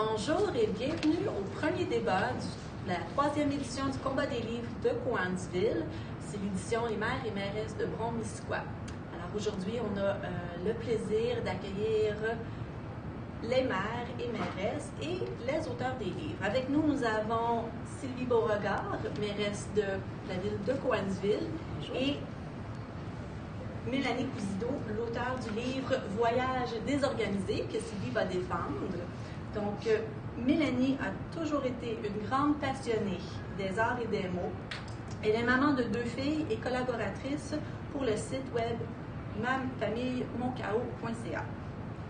Bonjour et bienvenue au premier débat de la troisième édition du Combat des livres de Cowansville. C'est l'édition Les maires et mairesses de Brome-Missisquoi. Alors aujourd'hui, on a le plaisir d'accueillir les maires et mairesses et les auteurs des livres. Avec nous, nous avons Sylvie Beauregard, mairesse de la ville de Cowansville, et Mélanie Cousineau, l'auteur du livre Voyage désorganisé, que Sylvie va défendre. Donc, Mélanie a toujours été une grande passionnée des arts et des mots. Elle est maman de 2 filles et collaboratrice pour le site web mamfamillemoncao.ca.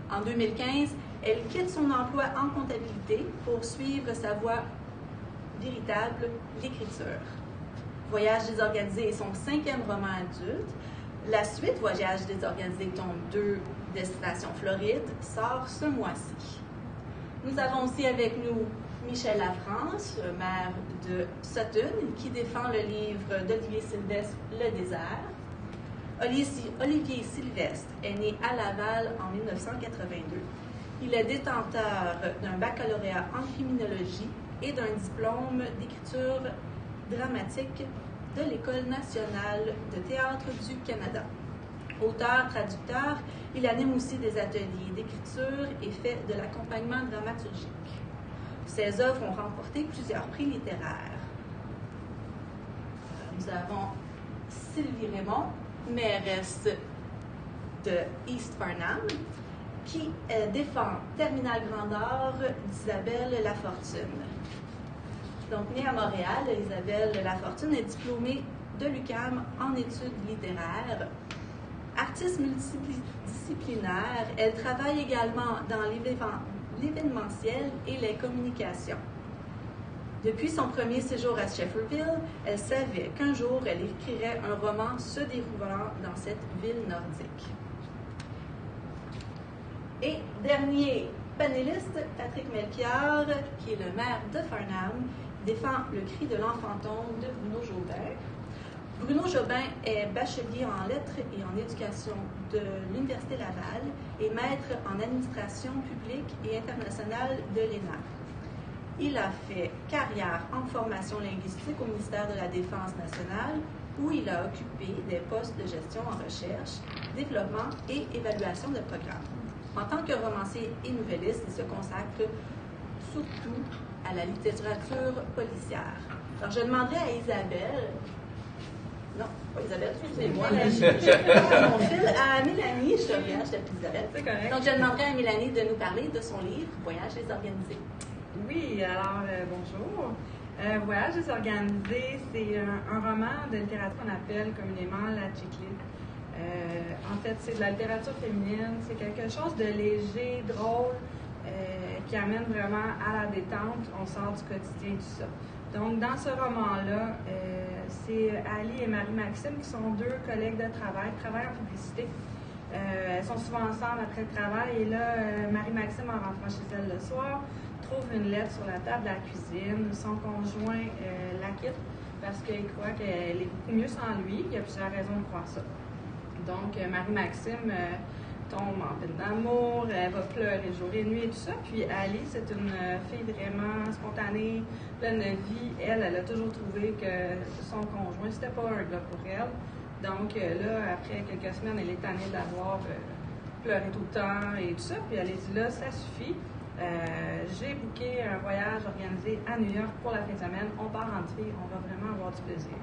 En 2015, elle quitte son emploi en comptabilité pour suivre sa voie véritable, l'écriture. Voyage désorganisé est son 5e roman adulte. La suite, Voyage désorganisé, tome 2, Destination Floride, sort ce mois-ci. Nous avons aussi avec nous Michel Lafrance, maire de Sutton, qui défend le livre d'Olivier Sylvestre, Le désert. Olivier Sylvestre est né à Laval en 1982. Il est détenteur d'un baccalauréat en criminologie et d'un diplôme d'écriture dramatique de l'École nationale de théâtre du Canada. Auteur, traducteur, il anime aussi des ateliers d'écriture et fait de l'accompagnement dramaturgique. Ses œuvres ont remporté plusieurs prix littéraires. Nous avons Sylvie Raymond, mairesse de East Farnham, qui défend Terminal Grand'Or d'Isabelle Lafortune. Donc, née à Montréal, Isabelle Lafortune est diplômée de l'UQAM en études littéraires. Artiste multidisciplinaire, elle travaille également dans l'événementiel et les communications. Depuis son premier séjour à Shefferville, elle savait qu'un jour, elle écrirait un roman se déroulant dans cette ville nordique. Et dernier panéliste, Patrick Melchior, qui est le maire de Farnham, défend le cri de l'enfantome de Bruno Jobin. Bruno Jobin est bachelier en lettres et en éducation de l'Université Laval et maître en administration publique et internationale de l'ENA. Il a fait carrière en formation linguistique au ministère de la Défense nationale, où il a occupé des postes de gestion en recherche, développement et évaluation de programmes. En tant que romancier et nouvelliste, il se consacre surtout à la littérature policière. Alors, je demanderai à Isabelle, non, pas Isabelle, excusez-moi, mon fil, à Mélanie, je reviens, je t'appelle Isabelle. C'est correct. Donc, je demanderai à Mélanie de nous parler de son livre Voyage désorganisé. Oui, alors bonjour. Voyage désorganisé, c'est un roman de littérature qu'on appelle communément la chick-lit. En fait, c'est de la littérature féminine, c'est quelque chose de léger, drôle, qui amène vraiment à la détente. On sort du quotidien, tout ça. Donc, dans ce roman-là, c'est Ali et Marie-Maxime qui sont 2 collègues de travail, travaillent en publicité. Elles sont souvent ensemble après le travail et là, Marie-Maxime, en rentrant chez elle le soir, trouve une lettre sur la table de la cuisine. Son conjoint la quitte parce qu'il croit qu'elle est beaucoup mieux sans lui. Il y a plusieurs raisons de croire ça. Donc, Marie-Maxime tombe en peine d'amour, elle va pleurer jour et nuit et tout ça. Puis Ali, c'est une fille vraiment spontanée, pleine de vie. Elle a toujours trouvé que son conjoint, c'était pas un gars pour elle. Donc là, après quelques semaines, elle est tannée d'avoir pleuré tout le temps et tout ça. Puis elle a dit là, ça suffit. J'ai booké un voyage organisé à New York pour la fin de semaine. On part en filles, on va vraiment avoir du plaisir.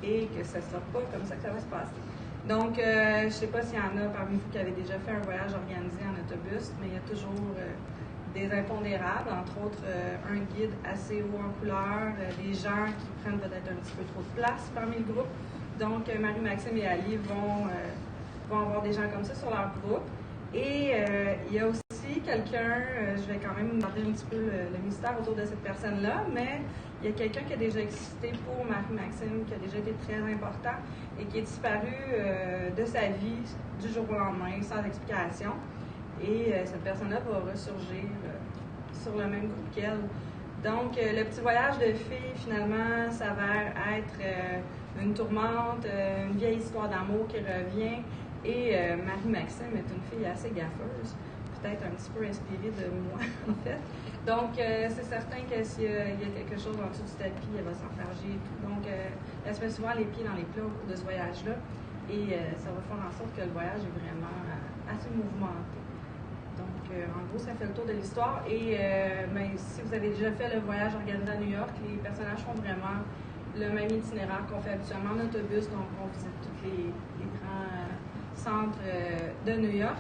Et que ce ne sera pas comme ça que ça va se passer. Donc, je ne sais pas s'il y en a parmi vous qui avez déjà fait un voyage organisé en autobus, mais il y a toujours des impondérables, entre autres un guide assez haut en couleur, des gens qui prennent peut-être un petit peu trop de place parmi le groupe. Donc, Marie-Maxime et Ali vont avoir des gens comme ça sur leur groupe. Et il y a aussi quelqu'un, je vais quand même garder un petit peu le mystère autour de cette personne-là, mais il y a quelqu'un qui a déjà existé pour Marie-Maxime, qui a déjà été très important et qui est disparu de sa vie du jour au lendemain, sans explication. Et cette personne-là va ressurgir sur le même groupe qu'elle. Donc, le petit voyage de filles, finalement, s'avère être une tourmente, une vieille histoire d'amour qui revient. Et Marie-Maxime est une fille assez gaffeuse, peut-être un petit peu inspirée de moi, en fait. Donc, c'est certain que s'il y a quelque chose en dessous du tapis, elle va s'enfarger et tout. Donc, elle se met souvent les pieds dans les plats au cours de ce voyage-là. Et ça va faire en sorte que le voyage est vraiment assez mouvementé. Donc, en gros, ça fait le tour de l'histoire. Et si vous avez déjà fait le voyage organisé à New York, les personnages font vraiment le même itinéraire qu'on fait habituellement en autobus. Donc, on visite tous les grands centres de New York.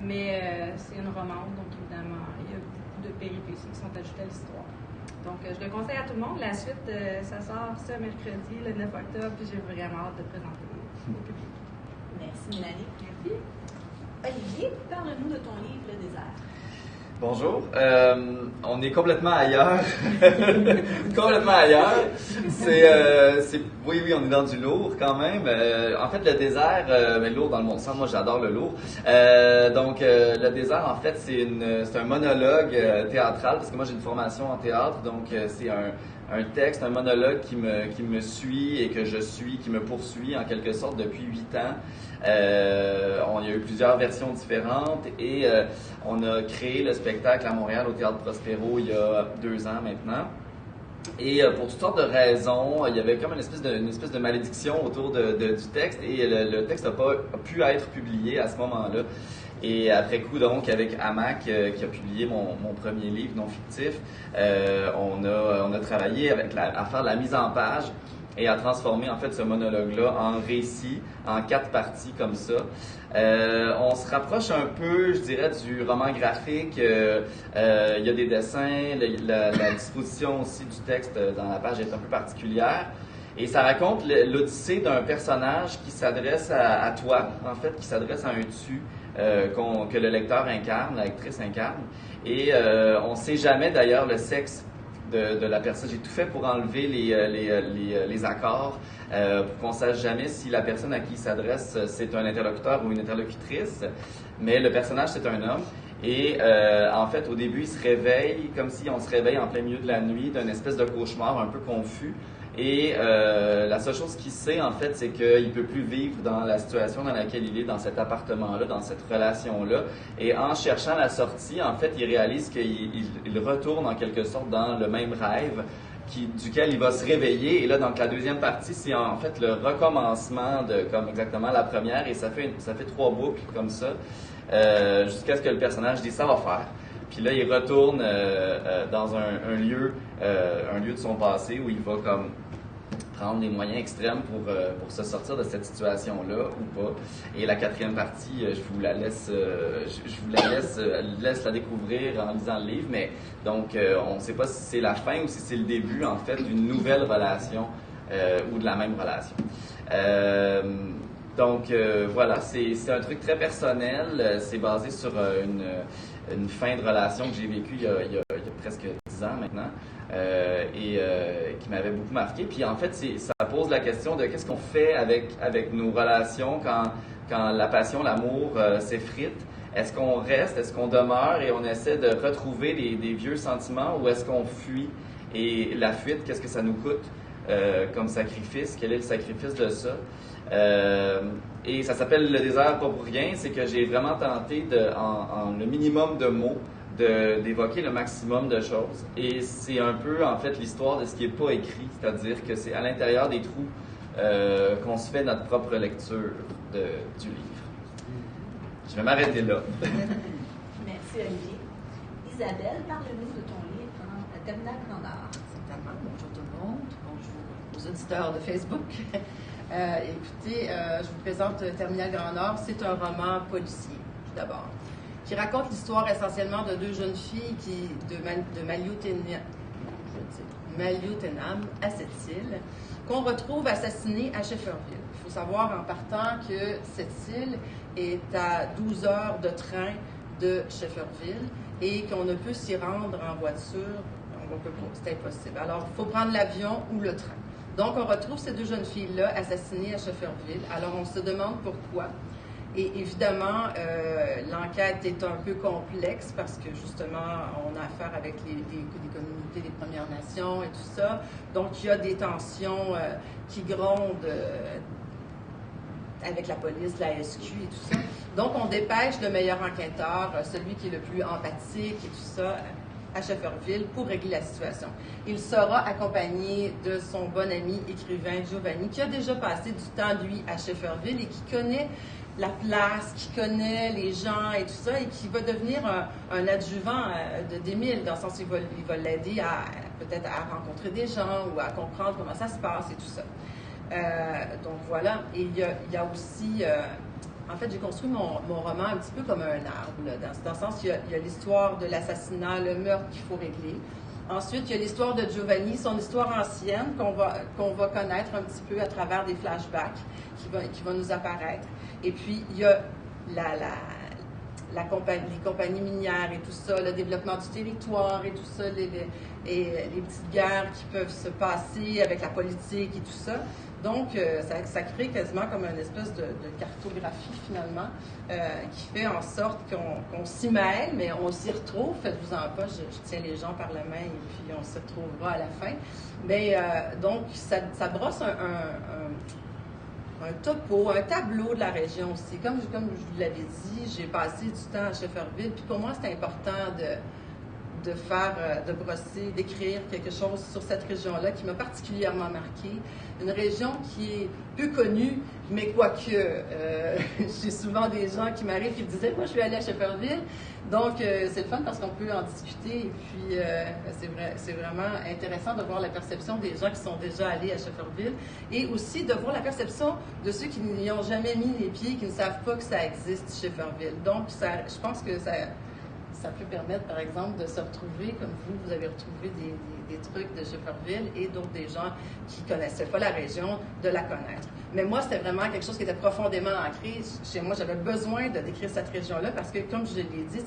Mais c'est une romance, donc évidemment, il y a beaucoup de péripéties qui sont ajoutées à l'histoire. Donc, je le conseille à tout le monde. La suite, ça sort ce mercredi, le 9 octobre, puis j'ai vraiment hâte de présenter au public. Merci, Mélanie. Merci. Olivier, parle-nous de ton livre, Le désert. Bonjour, on est complètement ailleurs. Complètement ailleurs. Oui, on est dans du lourd quand même. En fait, le désert, mais lourd dans le bon sens, moi j'adore le lourd. Le désert, en fait, c'est un monologue théâtral, parce que moi j'ai une formation en théâtre, donc c'est un texte, un monologue qui me suit et qui me poursuit en quelque sorte depuis 8 ans. Il y a eu plusieurs versions différentes et on a créé le spectacle à Montréal au Théâtre Prospero il y a 2 ans maintenant. Et pour toutes sortes de raisons, il y avait comme une espèce de malédiction autour du texte et le texte n'a pas pu être publié à ce moment-là. Et après coup, donc, avec Hamac, qui a publié mon premier livre non fictif, on a travaillé à faire de la mise en page et à transformer en fait ce monologue-là en récit, en 4 parties comme ça. On se rapproche un peu, je dirais, du roman graphique. Il y a des dessins, la disposition aussi du texte dans la page est un peu particulière. Et ça raconte l'odyssée d'un personnage qui s'adresse à toi, en fait, qui s'adresse à un tu que le lecteur incarne, la lectrice incarne. Et on ne sait jamais d'ailleurs le sexe de la personne. J'ai tout fait pour enlever les accords, pour qu'on ne sache jamais si la personne à qui il s'adresse, c'est un interlocuteur ou une interlocutrice. Mais le personnage, c'est un homme. Et en fait, au début, il se réveille comme si on se réveille en plein milieu de la nuit d'un espèce de cauchemar un peu confus. Et la seule chose qu'il sait, en fait, c'est qu'il ne peut plus vivre dans la situation dans laquelle il est, dans cet appartement-là, dans cette relation-là. Et en cherchant la sortie, en fait, il réalise qu'il retourne en quelque sorte dans le même rêve duquel il va se réveiller. Et là, donc, la deuxième partie, c'est en fait le recommencement comme exactement la première. Et ça fait 3 boucles comme ça, jusqu'à ce que le personnage dise « ça va faire ». Puis là, il retourne dans un lieu de son passé où il va comme prendre des moyens extrêmes pour se sortir de cette situation-là ou pas. Et la 4e partie, je vous la laisse la découvrir en lisant le livre, mais donc on ne sait pas si c'est la fin ou si c'est le début en fait d'une nouvelle relation ou de la même relation. Voilà, c'est un truc très personnel, c'est basé sur une fin de relation que j'ai vécue il y a presque 10 ans maintenant et qui m'avait beaucoup marqué. Puis en fait, ça pose la question de qu'est-ce qu'on fait avec nos relations quand la passion, l'amour s'effrite. Est-ce qu'on reste, est-ce qu'on demeure et on essaie de retrouver des vieux sentiments ou est-ce qu'on fuit? Et la fuite, qu'est-ce que ça nous coûte comme sacrifice? Quel est le sacrifice de ça? Et ça s'appelle Le désert pas pour rien, c'est que j'ai vraiment tenté en le minimum de mots d'évoquer le maximum de choses. Et c'est un peu en fait l'histoire de ce qui n'est pas écrit, c'est-à-dire que c'est à l'intérieur des trous qu'on se fait notre propre lecture du livre. Je vais m'arrêter là. Merci Olivier. Isabelle, parle-nous de ton livre, Terminal Grandeur. Certainement. Bonjour tout le monde. Bonjour aux auditeurs de Facebook. Écoutez, je vous présente Terminal Grand Nord. C'est un roman policier, tout d'abord, qui raconte l'histoire essentiellement de 2 jeunes filles de Maliotenam à cette île, qu'on retrouve assassinées à Shefferville. Il faut savoir en partant que cette île est à 12 heures de train de Shefferville et qu'on ne peut s'y rendre en voiture. C'est impossible. Alors, il faut prendre l'avion ou le train. Donc, on retrouve ces 2 jeunes filles-là assassinées à Shefferville. Alors, on se demande pourquoi. Et évidemment, l'enquête est un peu complexe parce que, justement, on a affaire avec des communautés des Premières Nations et tout ça. Donc, il y a des tensions qui grondent avec la police, la SQ et tout ça. Donc, on dépêche le meilleur enquêteur, celui qui est le plus empathique et tout ça. à Shefferville pour régler la situation. Il sera accompagné de son bon ami écrivain Giovanni, qui a déjà passé du temps, lui, à Shefferville et qui connaît la place, qui connaît les gens et tout ça, et qui va devenir un adjuvant d'Émile, dans le sens où il va l'aider peut-être à rencontrer des gens ou à comprendre comment ça se passe et tout ça. Donc voilà, et il y a aussi... en fait, j'ai construit mon roman un petit peu comme un arbre, là, dans le sens qu'il y a l'histoire de l'assassinat, le meurtre qu'il faut régler. Ensuite, il y a l'histoire de Giovanni, son histoire ancienne qu'on va connaître un petit peu à travers des flashbacks qui vont nous apparaître. Et puis, il y a les compagnies minières et tout ça, le développement du territoire et tout ça, et les petites guerres qui peuvent se passer avec la politique et tout ça. Donc, ça crée quasiment comme une espèce de cartographie, finalement, qui fait en sorte qu'on s'y mêle, mais on s'y retrouve. Faites-vous-en pas, je tiens les gens par la main et puis on se retrouvera à la fin. Mais donc, ça brosse un topo, un tableau de la région aussi. Comme je vous l'avais dit, j'ai passé du temps à Shefferville, puis pour moi, c'est important de brosser, d'écrire quelque chose sur cette région-là qui m'a particulièrement marquée. Une région qui est peu connue, mais quoique, j'ai souvent des gens qui m'arrivent et me disaient « Moi, je suis allée à Shefferville ». Donc, c'est le fun parce qu'on peut en discuter et puis c'est vraiment intéressant de voir la perception des gens qui sont déjà allés à Shefferville et aussi de voir la perception de ceux qui n'y ont jamais mis les pieds, qui ne savent pas que ça existe, Shefferville. Donc, je pense que ça peut permettre, par exemple, de se retrouver, comme vous avez retrouvé des trucs de Shefferville et d'autres des gens qui ne connaissaient pas la région, de la connaître. Mais moi, c'était vraiment quelque chose qui était profondément ancré chez moi. J'avais besoin de décrire cette région-là parce que, comme je l'ai dit,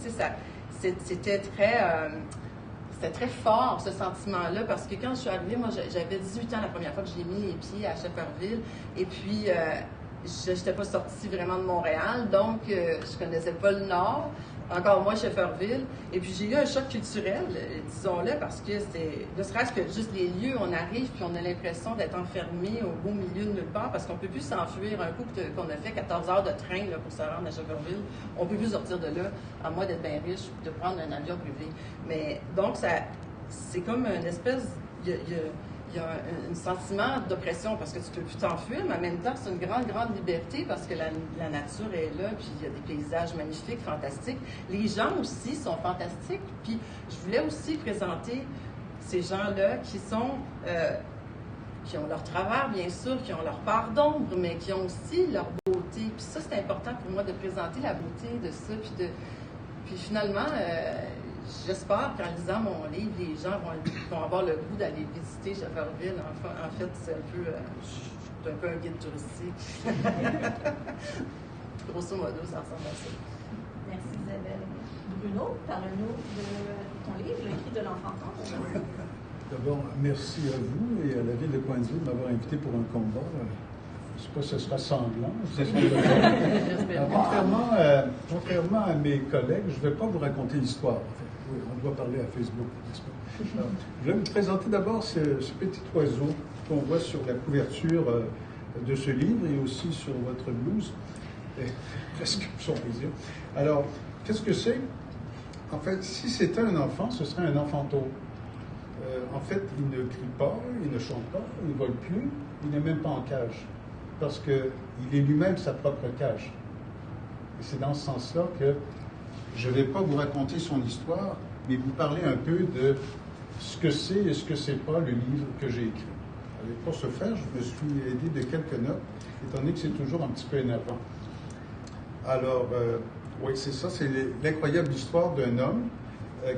c'était très fort, ce sentiment-là, parce que quand je suis arrivée, moi, j'avais 18 ans la première fois que j'ai mis les pieds à Shefferville, et puis je n'étais pas sortie vraiment de Montréal, donc je connaissais pas le Nord, encore moins Shefferville, et puis j'ai eu un choc culturel, disons-le, parce que c'est, ne serait-ce que juste les lieux, on arrive, puis on a l'impression d'être enfermé au beau milieu de nulle part, parce qu'on peut plus s'enfuir. Un coup qu'on a fait 14 heures de train là, pour se rendre à Shefferville, on peut plus sortir de là, à moins d'être bien riche, de prendre un avion privé. Mais donc, c'est comme une espèce... Il y a un sentiment d'oppression parce que tu ne peux plus t'enfuir, mais en même temps, c'est une grande, grande liberté parce que la nature est là, puis il y a des paysages magnifiques, fantastiques. Les gens aussi sont fantastiques. Puis je voulais aussi présenter ces gens-là qui ont leur travers, bien sûr, qui ont leur part d'ombre, mais qui ont aussi leur beauté. Puis ça, c'est important pour moi de présenter la beauté de ça, puis finalement... j'espère qu'en lisant mon livre, les gens vont avoir le goût d'aller visiter Shefferville. En fait, c'est un peu un guide touristique. Grosso modo, ça ressemble à ça. Merci Isabelle. Bruno, parle-nous de ton livre, Le cri de l'enfant tendre. D'abord, merci à vous et à la ville de Pointe-Vue de m'avoir invité pour un combat. Je ne sais pas si ce sera sanglant. Contrairement à mes collègues, je ne vais pas vous raconter l'histoire. En fait. Oui, on doit parler à Facebook, n'est-ce pas? Alors, je vais vous présenter d'abord ce petit oiseau qu'on voit sur la couverture de ce livre et aussi sur votre blouse, et presque sur les yeux. Alors, qu'est-ce que c'est? En fait, si c'était un enfant, ce serait un enfantôme. En fait, il ne crie pas, il ne chante pas, il ne vole plus, il n'est même pas en cage, parce qu'il est lui-même sa propre cage. Et c'est dans ce sens-là que je ne vais pas vous raconter son histoire, mais vous parler un peu de ce que c'est et ce que c'est pas le livre que j'ai écrit. Alors, pour ce faire, je me suis aidé de quelques notes, étant donné que c'est toujours un petit peu énervant. Alors, oui, c'est ça, c'est l'incroyable histoire d'un homme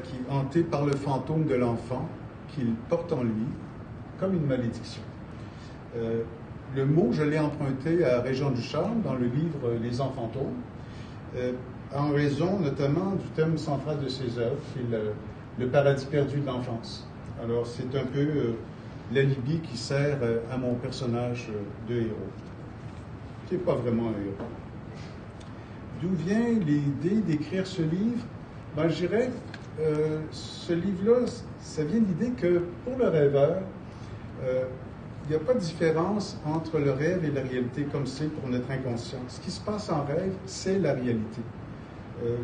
qui est hanté par le fantôme de l'enfant qu'il porte en lui comme une malédiction. Le mot, je l'ai emprunté à Régent Ducharme dans le livre Les Enfantômes, en raison notamment du thème central de ses œuvres, qui est le paradis perdu de l'enfance. Alors, c'est un peu l'alibi qui sert à mon personnage de héros, qui n'est pas vraiment un héros. D'où vient l'idée d'écrire ce livre? Ben, je dirais, ce livre-là, ça vient de l'idée que pour le rêveur, il n'y a pas de différence entre le rêve et la réalité, comme c'est pour notre inconscient. Ce qui se passe en rêve, c'est la réalité.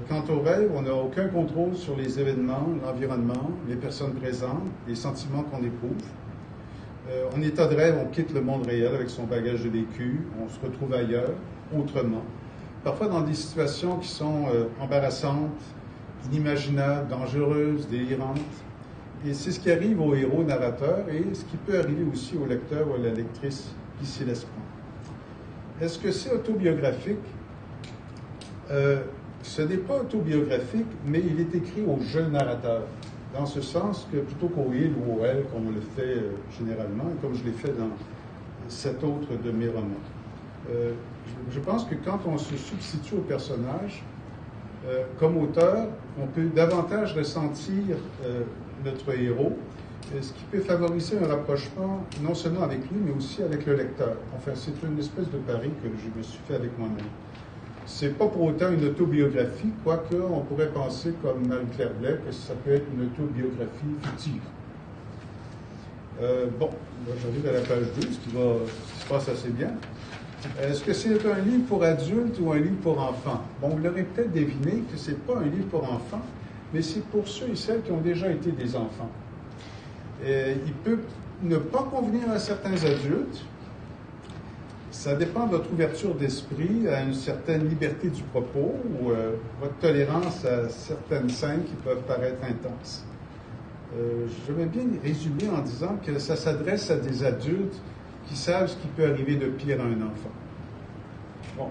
Quant au rêve, on n'a aucun contrôle sur les événements, l'environnement, les personnes présentes, les sentiments qu'on éprouve. En état de rêve, on quitte le monde réel avec son bagage de vécu, on se retrouve ailleurs, autrement. Parfois dans des situations qui sont embarrassantes, inimaginables, dangereuses, délirantes. Et c'est ce qui arrive au héros narrateur et ce qui peut arriver aussi au lecteur ou à la lectrice qui s'y laisse prendre. Est-ce que c'est autobiographique? Ce n'est pas autobiographique, mais il est écrit au jeune narrateur, dans ce sens que plutôt qu'au il ou au elle, comme on le fait généralement, et comme je l'ai fait dans cet autre de mes romans. Je pense que quand on se substitue au personnage, comme auteur, on peut davantage ressentir notre héros, ce qui peut favoriser un rapprochement non seulement avec lui, mais aussi avec le lecteur. Enfin, c'est une espèce de pari que je me suis fait avec moi-même. C'est pas pour autant une autobiographie, quoique on pourrait penser, comme Marie-Claire Blais, que ça peut être une autobiographie fictive. Bon, là, j'arrive à la page 2, ce qui se passe assez bien. Est-ce que c'est un livre pour adultes ou un livre pour enfants? Bon, vous l'aurez peut-être deviné que c'est pas un livre pour enfants, mais c'est pour ceux et celles qui ont déjà été des enfants. Il peut ne pas convenir à certains adultes. Ça dépend de votre ouverture d'esprit à une certaine liberté du propos ou votre tolérance à certaines scènes qui peuvent paraître intenses. Je vais bien résumer en disant que ça s'adresse à des adultes qui savent ce qui peut arriver de pire à un enfant. Bon.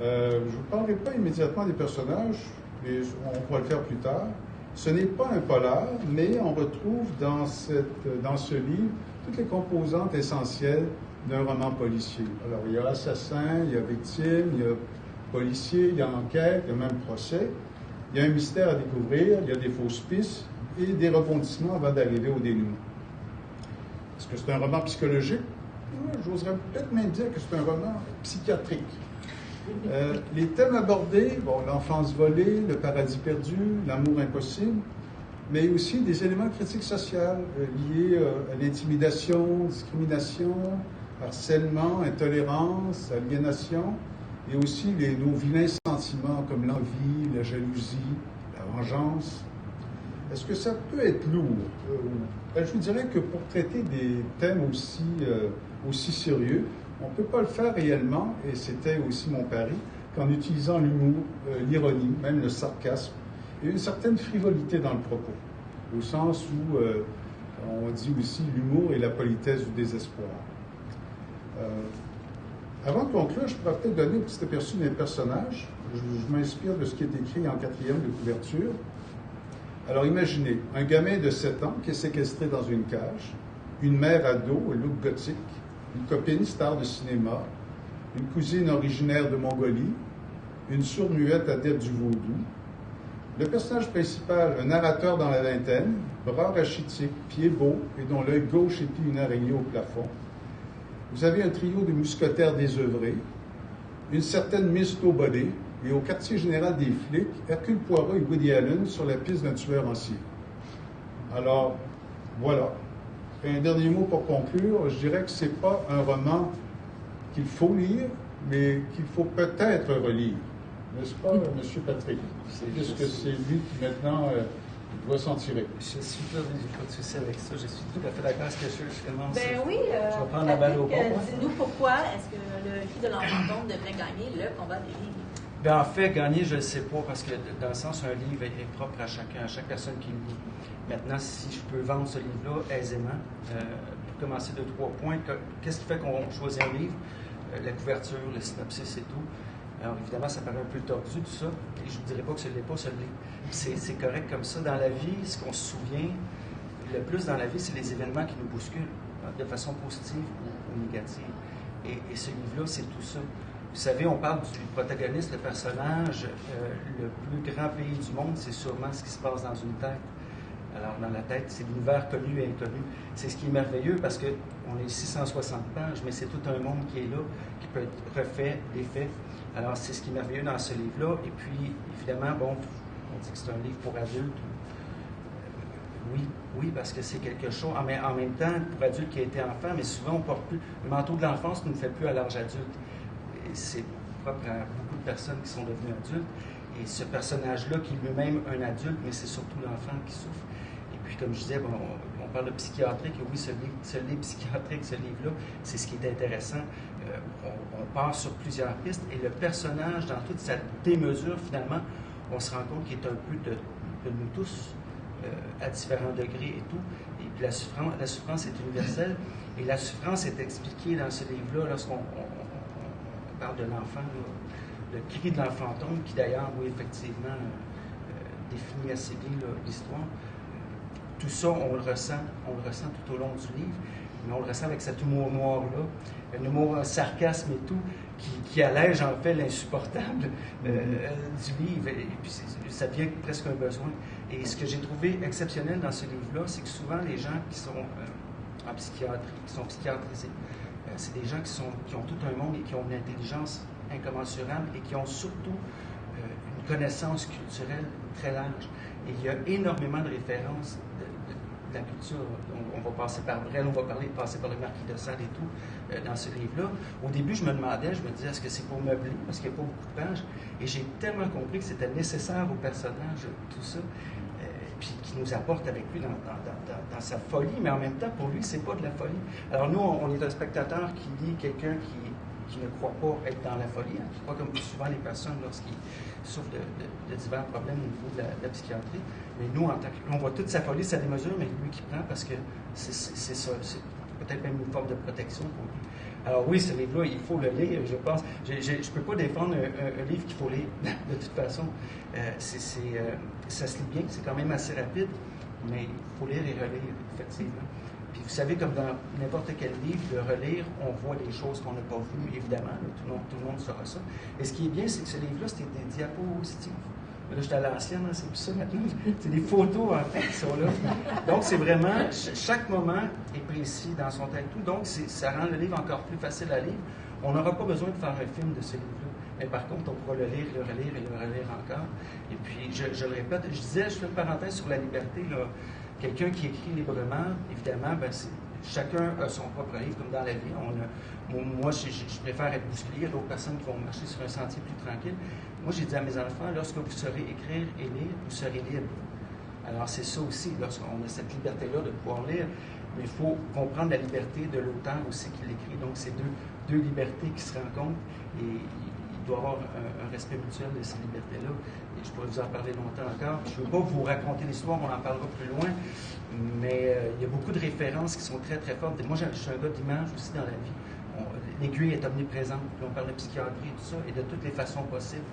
Je ne vous parlerai pas immédiatement des personnages, mais on pourra le faire plus tard. Ce n'est pas un polar, mais on retrouve dans ce livre toutes les composantes essentielles d'un roman policier. Alors, il y a assassin, il y a victime, il y a policier, il y a enquête, il y a même procès. Il y a un mystère à découvrir, il y a des fausses pistes et des rebondissements avant d'arriver au dénouement. Est-ce que c'est un roman psychologique? J'oserais peut-être même dire que c'est un roman psychiatrique. Les thèmes abordés, bon, l'enfance volée, le paradis perdu, l'amour impossible, mais aussi des éléments critiques sociales liés à l'intimidation, discrimination, harcèlement, intolérance, aliénation, et aussi nos vilains sentiments comme l'envie, la jalousie, la vengeance. Est-ce que ça peut être lourd? Je vous dirais que pour traiter des thèmes aussi sérieux, on ne peut pas le faire réellement, et c'était aussi mon pari, qu'en utilisant l'humour, l'ironie, même le sarcasme, et une certaine frivolité dans le propos, au sens où on dit aussi l'humour et la politesse du désespoir. Avant de conclure, je pourrais peut-être donner un petit aperçu des personnages. Je m'inspire de ce qui est écrit en 4e de couverture. Alors imaginez, un gamin de 7 ans qui est séquestré dans une cage, une mère ado au look gothique, une copine star de cinéma, une cousine originaire de Mongolie, une sourde-muette adepte du vaudou. Le personnage principal, un narrateur dans la vingtaine, bras rachitique, pieds beaux et dont l'œil gauche épie une araignée au plafond. Vous avez un trio de mousquetaires désœuvrés, une certaine Miss Nobody, et au quartier général des flics, Hercule Poirot et Woody Allen sur la piste d'un tueur en série. Alors, voilà. Et un dernier mot pour conclure, je dirais que ce n'est pas un roman qu'il faut lire, mais qu'il faut peut-être relire. N'est-ce pas, M. Patrick? Puisque c'est lui qui maintenant doit s'en tirer. Je suis pas de souci avec ça. Je suis tout à fait d'accord. Est-ce que je commence? Ben oui, je vais prendre la balle au Patrick, bord. dis-nous pourquoi est-ce que le livre de l'enfant d'ombre devrait gagner le combat des livres? Ben, en fait, gagner, je ne le sais pas, parce que dans le sens, un livre est propre à chaque personne qui le lit. Maintenant, si je peux vendre ce livre-là aisément, pour commencer de 3 points, qu'est-ce qui fait qu'on choisit un livre? La couverture, le synopsis et tout. Alors, évidemment, ça paraît un peu tordu, tout ça, et je ne vous dirais pas que ce n'est pas ce livre. C'est correct comme ça. Dans la vie, ce qu'on se souvient le plus dans la vie, c'est les événements qui nous bousculent, de façon positive ou négative. Et ce livre-là, c'est tout ça. Vous savez, on parle du protagoniste, le personnage, le plus grand pays du monde, c'est sûrement ce qui se passe dans une tête. Alors, dans la tête, c'est l'univers connu et inconnu. C'est ce qui est merveilleux parce qu'on est 660 pages, mais c'est tout un monde qui est là, qui peut être refait, défait. Alors, c'est ce qui est merveilleux dans ce livre-là. Et puis, évidemment, bon, on dit que c'est un livre pour adultes. Oui, parce que c'est quelque chose, en même temps, pour adultes qui a été enfant, mais souvent, on porte plus. Le manteau de l'enfance ne nous fait plus à l'âge adulte. Et c'est propre à beaucoup de personnes qui sont devenues adultes. Et ce personnage-là, qui est lui-même un adulte, mais c'est surtout l'enfant qui souffre. Et puis, comme je disais, bon, on parle de psychiatrique, et oui, ce livre psychiatrique, ce livre-là, c'est ce qui est intéressant. On part sur plusieurs pistes, et le personnage, dans toute sa démesure, finalement, on se rend compte qu'il est un peu de nous tous, à différents degrés et tout. Et puis la souffrance est universelle, et la souffrance est expliquée dans ce livre-là lorsqu'on parle de l'enfant, le cri de l'enfant tombe, qui d'ailleurs, oui, effectivement, définit assez bien l'histoire. Tout ça, on le ressent tout au long du livre, mais on le ressent avec cet humour noir-là, un humour, un sarcasme et tout, qui allège en fait l'insupportable du livre, et puis ça devient presque un besoin. Et ce que j'ai trouvé exceptionnel dans ce livre-là, c'est que souvent les gens qui sont en psychiatrie, qui sont psychiatrisés, c'est des gens qui ont tout un monde et qui ont une intelligence incommensurable et qui ont surtout une connaissance culturelle très large. Et il y a énormément de références de la culture. On va passer par Brel, on va passer par le Marquis de Sade et tout dans ce livre-là. Au début, je me disais, est-ce que c'est pour meubler? Parce qu'il n'y a pas beaucoup de pages. Et j'ai tellement compris que c'était nécessaire au personnage, tout ça, puis qui nous apporte avec lui dans sa folie, mais en même temps, pour lui, c'est pas de la folie. Alors nous, on est un spectateur qui lit quelqu'un qui ne croit pas être dans la folie, hein, qui croit comme souvent les personnes lorsqu'ils souffrent de divers problèmes au niveau de la psychiatrie. Mais nous, en tant que, on voit toute sa folie, sa démesure, mais lui qui prend parce que c'est ça, c'est peut-être même une forme de protection pour lui. Alors oui, ce livre-là, il faut le lire, je pense. Je ne peux pas défendre un livre qu'il faut lire, de toute façon. Ça se lit bien, c'est quand même assez rapide, mais il faut lire et relire, effectivement. Puis vous savez, comme dans n'importe quel livre, de relire, on voit des choses qu'on n'a pas vues, évidemment. Là, tout le monde saura ça. Et ce qui est bien, c'est que ce livre-là, c'était des diapositives. Là, j'étais à l'ancienne, hein, c'est plus ça maintenant. C'est des photos, en fait, qui sont là. Donc, c'est vraiment, chaque moment est précis dans son texte. Donc, ça rend le livre encore plus facile à lire. On n'aura pas besoin de faire un film de ce livre-là. Mais par contre, on pourra le lire, le relire et le relire encore. Et puis, je le répète, je fais une parenthèse sur la liberté, là. Quelqu'un qui écrit librement, évidemment, ben chacun a son propre livre, comme dans la vie. Moi, je préfère être bousculé. Il y a d'autres personnes qui vont marcher sur un sentier plus tranquille. Moi, j'ai dit à mes enfants, lorsque vous saurez écrire et lire, vous serez libre. Alors, c'est ça aussi, lorsqu'on a cette liberté-là de pouvoir lire, mais il faut comprendre la liberté de l'auteur aussi qui l'écrit. Donc, c'est deux libertés qui se rencontrent et il doit y avoir un respect mutuel de ces libertés-là. Et je pourrais vous en parler longtemps encore. Je ne veux pas vous raconter l'histoire, on en parlera plus loin, mais il y a beaucoup de références qui sont très, très fortes. Et moi, je suis un gars d'image aussi dans la vie. L'aiguille est omniprésente, puis on parle de psychiatrie et tout ça, et de toutes les façons possibles.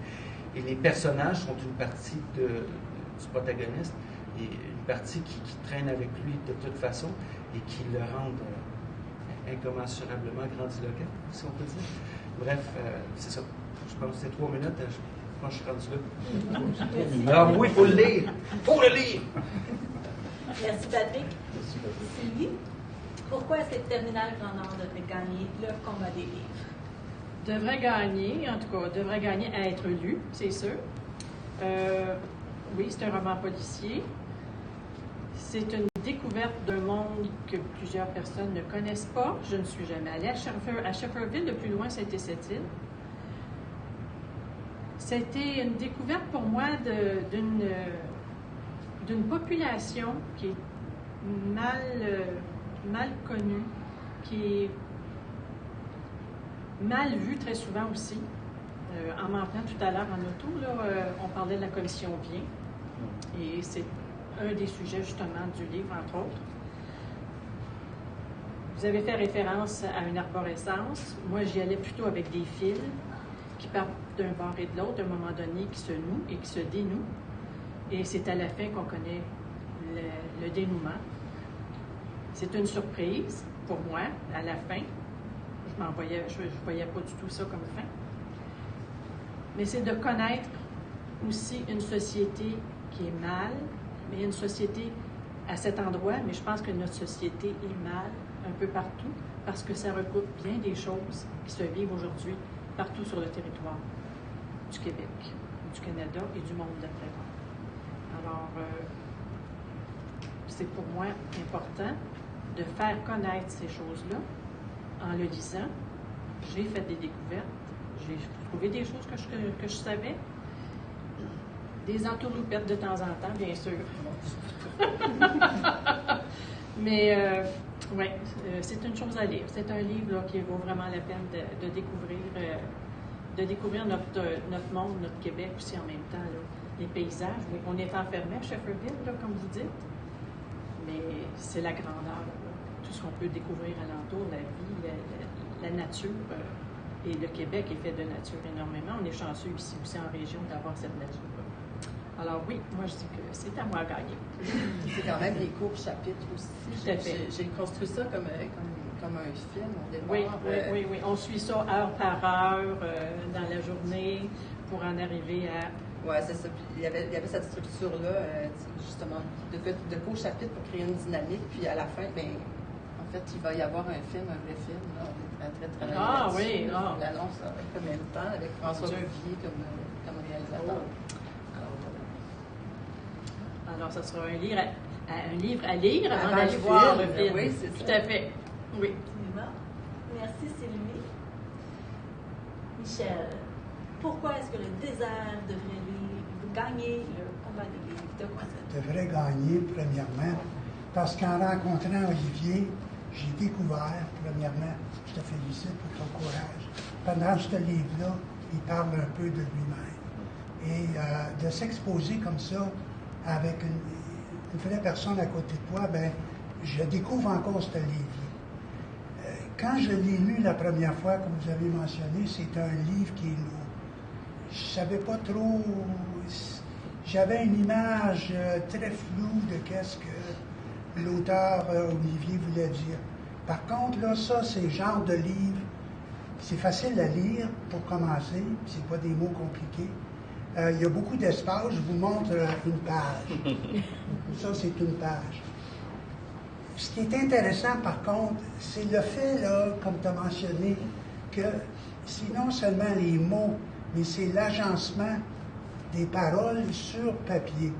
Et les personnages sont une partie du protagoniste, et une partie qui traîne avec lui de toute façon, et qui le rendent incommensurablement grandiloquent, si on peut dire. Bref, c'est ça. Je pense que c'est 3 minutes, je pense que je suis rendu là. Alors oui, il faut le lire! Il faut le lire! Merci Patrick. Sylvie, pourquoi est-ce que Terminal Grand Nord devrait gagner le combat des livres? Devrait gagner, en tout cas, devrait gagner à être lu, c'est sûr. Oui, c'est un roman policier. C'est une découverte d'un monde que plusieurs personnes ne connaissent pas. Je ne suis jamais allée à Shefferville. Le plus loin, c'était cette île. C'était une découverte pour moi d'une population qui est mal connue, qui est mal vue très souvent aussi. En m'en venant tout à l'heure en auto, là, on parlait de la commission Bien. Et c'est un des sujets justement du livre, entre autres. Vous avez fait référence à une arborescence. Moi, j'y allais plutôt avec des fils qui partent d'un bord et de l'autre, à un moment donné, qui se nouent et qui se dénouent. Et c'est à la fin qu'on connaît le dénouement. C'est une surprise pour moi, à la fin. Je ne voyais pas du tout ça comme fin. Mais c'est de connaître aussi une société qui est mal, mais une société à cet endroit, mais je pense que notre société est mal un peu partout, parce que ça recoupe bien des choses qui se vivent aujourd'hui partout sur le territoire du Québec, du Canada et du monde d'après-moi. Alors, c'est pour moi important de faire connaître ces choses-là en le lisant. J'ai fait des découvertes, j'ai trouvé des choses que je savais, Des entourloupettes de temps en temps, bien sûr. Mais oui, c'est une chose à lire. C'est un livre là, qui vaut vraiment la peine de découvrir notre monde, notre Québec aussi en même temps. Là. Les paysages. Oui, on est enfermé à Shefferville, là, comme vous dites, mais c'est la grandeur. Là. Tout ce qu'on peut découvrir alentour, la vie, la nature. Et le Québec est fait de nature énormément. On est chanceux ici aussi en région d'avoir cette nature-là. Alors oui, moi je dis que c'est à moi à gagner. C'est quand même des courts chapitres aussi. Tout à fait. J'ai construit ça comme un film au départ. Oui. On suit ça heure par heure dans la journée pour en arriver à... Oui, c'est ça. Puis il y avait cette structure-là, justement, de courts chapitres pour créer une dynamique. Puis à la fin, bien, en fait, il va y avoir un film, un vrai film. Là. On est très travaillé Ah là-dessus. oui, On l'annonce en même temps avec François Vivier comme réalisateur. Alors, ce sera un livre à lire avant Avant d'aller le voir film, le film. oui, c'est Tout ça. à fait. Oui. Absolument. Merci Sylvie. Michel, pourquoi est-ce que le désert devrait gagner le combat des livres? De quoi ça? Devrait gagner, premièrement, parce qu'en rencontrant Olivier, j'ai découvert, premièrement, je te félicite pour ton courage. Pendant ce livre-là, il parle un peu de lui-même. Et de s'exposer comme ça, avec une vraie personne à côté de toi, ben, je découvre encore ce livre-là. Quand je l'ai lu la première fois, comme vous avez mentionné, c'est un livre qui est lourd. Je ne savais pas trop. J'avais une image très floue de qu'est-ce que l'auteur Olivier voulait dire. Par contre, là, ça, c'est le genre de livre, c'est facile à lire pour commencer, c'est pas des mots compliqués. Il y a beaucoup d'espace, je vous montre une page. Ça, c'est une page. Ce qui est intéressant, par contre, c'est le fait, là, comme tu as mentionné, que c'est non seulement les mots, mais c'est l'agencement des paroles sur papier.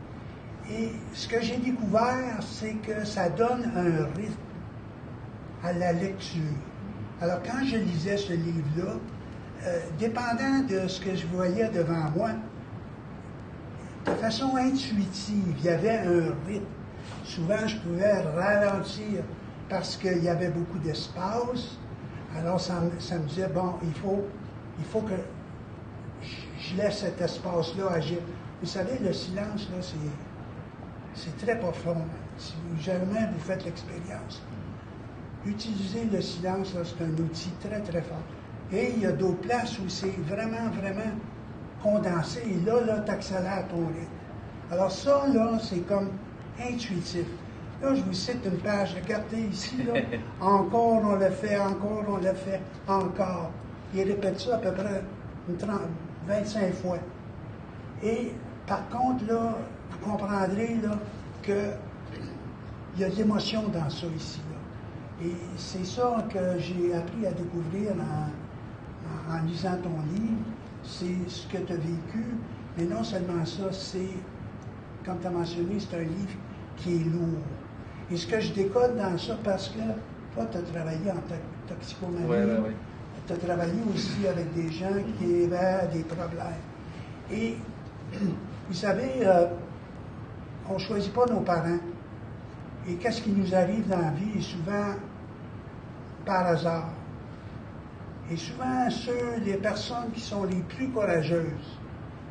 Et ce que j'ai découvert, c'est que ça donne un rythme à la lecture. Alors, quand je lisais ce livre-là, dépendant de ce que je voyais devant moi, de façon intuitive, il y avait un rythme. Souvent, je pouvais ralentir parce qu'il y avait beaucoup d'espace. Alors, ça me disait, bon, il faut que je laisse cet espace-là agir. Vous savez, le silence, là, c'est très profond. Si jamais vous faites l'expérience, utiliser le silence, là, c'est un outil très, très fort. Et il y a d'autres places où c'est vraiment, vraiment condensé. Et là, tu accélères ton rythme. Alors ça, là, c'est comme intuitif. Là, je vous cite une page. Regardez ici, là. Encore, on le fait, encore, on le fait, encore. Il répète ça à peu près 25 fois. Et par contre, là, vous comprendrez là, qu'il y a de l'émotion dans ça ici. Là. Et c'est ça que j'ai appris à découvrir en lisant ton livre. C'est ce que tu as vécu. Mais non seulement ça, c'est, comme tu as mentionné, c'est un livre qui est lourd. Et ce que je décode dans ça, parce que toi, tu as travaillé en toxicomanie. Oui. Tu as travaillé aussi avec des gens qui avaient des problèmes. Et, vous savez, on ne choisit pas nos parents. Et qu'est-ce qui nous arrive dans la vie est souvent par hasard. Et souvent, les personnes qui sont les plus courageuses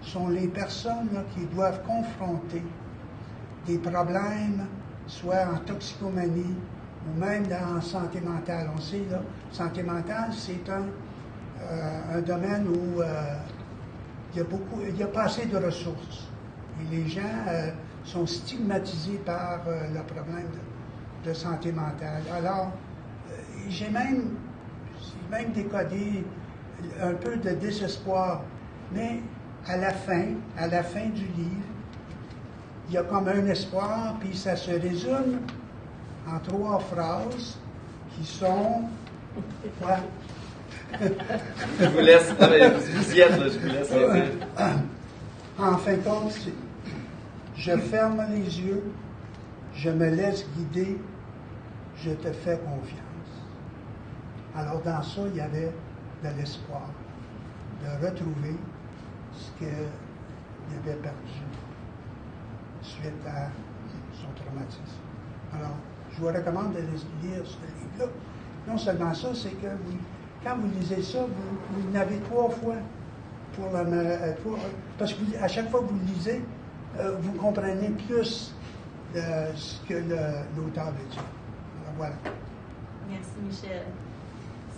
sont les personnes là, qui doivent confronter des problèmes, soit en toxicomanie ou même dans santé mentale. On sait, là, santé mentale, c'est un domaine où il y a pas assez de ressources. Et les gens sont stigmatisés par le problème de santé mentale. Alors, j'ai même décodé un peu de désespoir, mais à la fin du livre, il y a comme un espoir, puis ça se résume en 3 phrases qui sont... Quoi? Je vous laisse. Non, mais vous y êtes, là, je vous laisse dire. En fin de compte, je ferme les yeux, je me laisse guider, je te fais confiance. Alors, dans ça, il y avait de l'espoir de retrouver ce que il avait perdu suite à son traumatisme. Alors, je vous recommande de lire ce livre-là. Non seulement ça, c'est que quand vous lisez ça, vous l'avez 3 fois parce que à chaque fois que vous le lisez, vous comprenez plus de ce que l'auteur veut dire. Alors, voilà. Merci, Michel.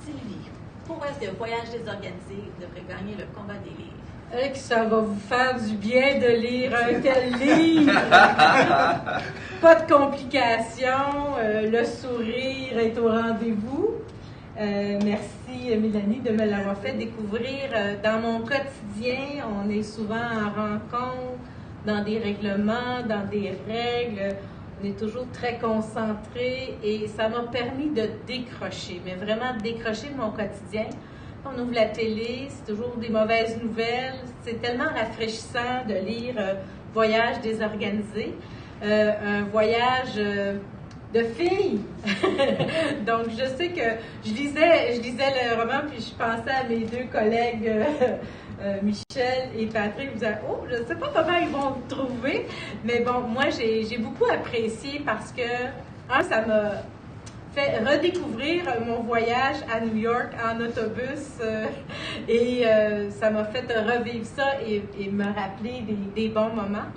Sylvie, pourquoi est-ce que Voyage désorganisé devrait gagner le combat des livres? Et que ça va vous faire du bien de lire un tel livre. Pas de complications, le sourire est au rendez-vous. Merci Mélanie de me l'avoir fait découvrir. Dans mon quotidien, on est souvent en rencontre, dans des règlements, dans des règles. On est toujours très concentré et ça m'a permis de décrocher, mais vraiment de décrocher de mon quotidien. On ouvre la télé, c'est toujours des mauvaises nouvelles. C'est tellement rafraîchissant de lire Voyage désorganisé, un voyage de filles. Donc, je sais que je lisais le roman, puis je pensais à mes 2 collègues, Michel et Patrick, vous disaient, oh, je ne sais pas comment ils vont le trouver, mais bon, moi, j'ai beaucoup apprécié parce que, ça m'a fait redécouvrir mon voyage à New York en autobus et ça m'a fait revivre ça et me rappeler des bons moments.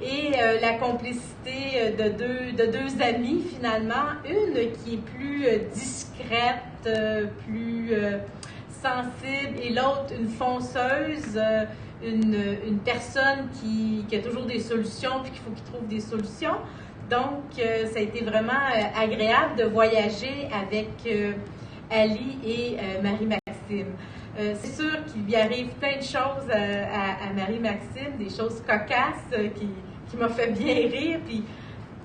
Et la complicité de deux amies, finalement, une qui est plus discrète, plus sensible, et l'autre une fonceuse, une personne qui a toujours des solutions, puis qu'il faut qu'il trouve des solutions. Donc, ça a été vraiment agréable de voyager avec Ali et Marie-Maxime. C'est sûr qu'il lui arrive plein de choses à Marie-Maxime, des choses cocasses qui m'ont fait bien rire. Puis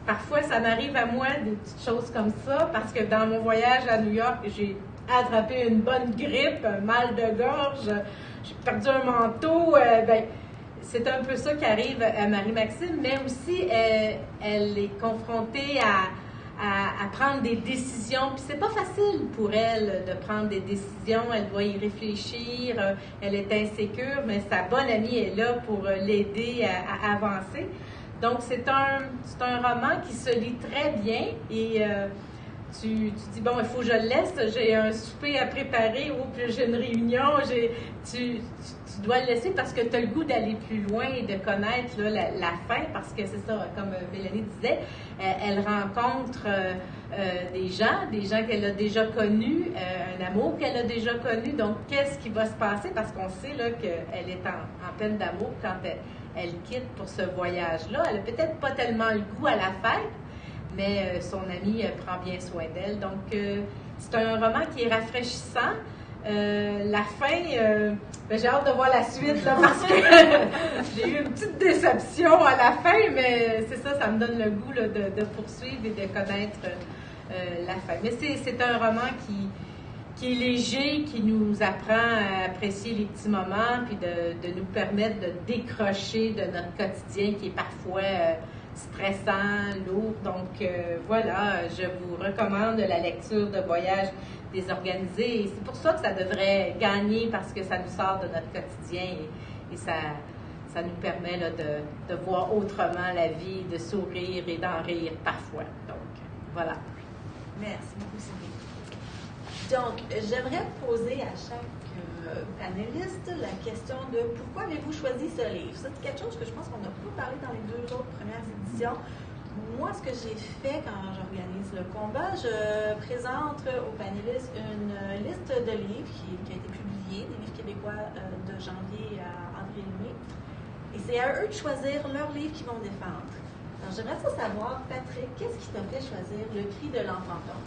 parfois, ça m'arrive à moi des petites choses comme ça, parce que dans mon voyage à New York, j'ai attrapé une bonne grippe, un mal de gorge, j'ai perdu un manteau. C'est un peu ça qui arrive à Marie-Maxime, mais aussi elle est confrontée à prendre des décisions. Puis c'est pas facile pour elle de prendre des décisions. Elle doit y réfléchir. Elle est insécure, mais sa bonne amie est là pour l'aider à avancer. Donc c'est un roman qui se lit très bien et tu dis, bon, il faut que je le laisse, j'ai un souper à préparer ou puis j'ai une réunion, tu dois le laisser parce que tu as le goût d'aller plus loin et de connaître là, la fin, parce que c'est ça, comme Mélanie disait, elle rencontre des gens qu'elle a déjà connus, un amour qu'elle a déjà connu, donc qu'est-ce qui va se passer, parce qu'on sait là qu'elle est en peine d'amour quand elle quitte pour ce voyage-là. Elle n'a peut-être pas tellement le goût à la fête, mais son amie prend bien soin d'elle. Donc, c'est un roman qui est rafraîchissant. La fin, j'ai hâte de voir la suite, là, parce que j'ai eu une petite déception à la fin, mais c'est ça, ça me donne le goût là, de poursuivre et de connaître la fin. Mais c'est un roman qui est léger, qui nous apprend à apprécier les petits moments, puis de nous permettre de décrocher de notre quotidien qui est parfois stressant, lourd. Donc voilà, je vous recommande la lecture de Voyage désorganisé. Et c'est pour ça que ça devrait gagner, parce que ça nous sort de notre quotidien et ça nous permet là, de voir autrement la vie, de sourire et d'en rire parfois. Donc voilà. Merci beaucoup, Sylvie. Donc, j'aimerais poser à chaque panéliste la question de pourquoi avez-vous choisi ce livre? C'est quelque chose que je pense qu'on a pas parlé dans les 2 autres premières éditions. Moi, ce que j'ai fait quand j'organise le combat, je présente aux panélistes une liste de livres qui a été publiée, des livres québécois de janvier à avril-mai. Et c'est à eux de choisir leur livre qu'ils vont défendre. Alors, j'aimerais savoir, Patrick, qu'est-ce qui t'a fait choisir Le Cri de l'enfanton?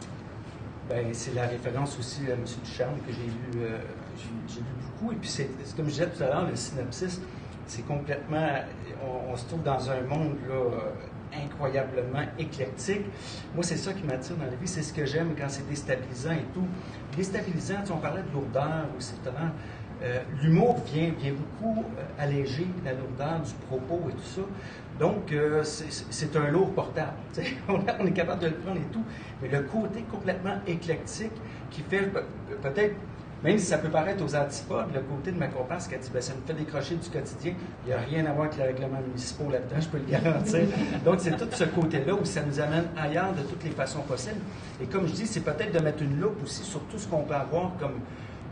Ben, c'est la référence aussi à M. Ducharme que j'ai lu beaucoup. Et puis, c'est comme je disais tout à l'heure, le synopsis, c'est complètement... On se trouve dans un monde là, incroyablement éclectique. Moi, c'est ça qui m'attire dans la vie. C'est ce que j'aime quand c'est déstabilisant et tout. Déstabilisant, on parlait de lourdeur aussi tout à l'heure. L'humour vient beaucoup alléger la lourdeur du propos et tout ça. Donc, c'est un lourd portable. On est capable de le prendre et tout. Mais le côté complètement éclectique qui fait peut-être Même si ça peut paraître aux antipodes, le côté de ma compasse qui a dit ben, ça me fait décrocher du quotidien, il n'y a rien à voir avec les règlements municipaux là-dedans, je peux le garantir. Donc, c'est tout ce côté-là où ça nous amène ailleurs de toutes les façons possibles. Et comme je dis, c'est peut-être de mettre une loupe aussi sur tout ce qu'on peut avoir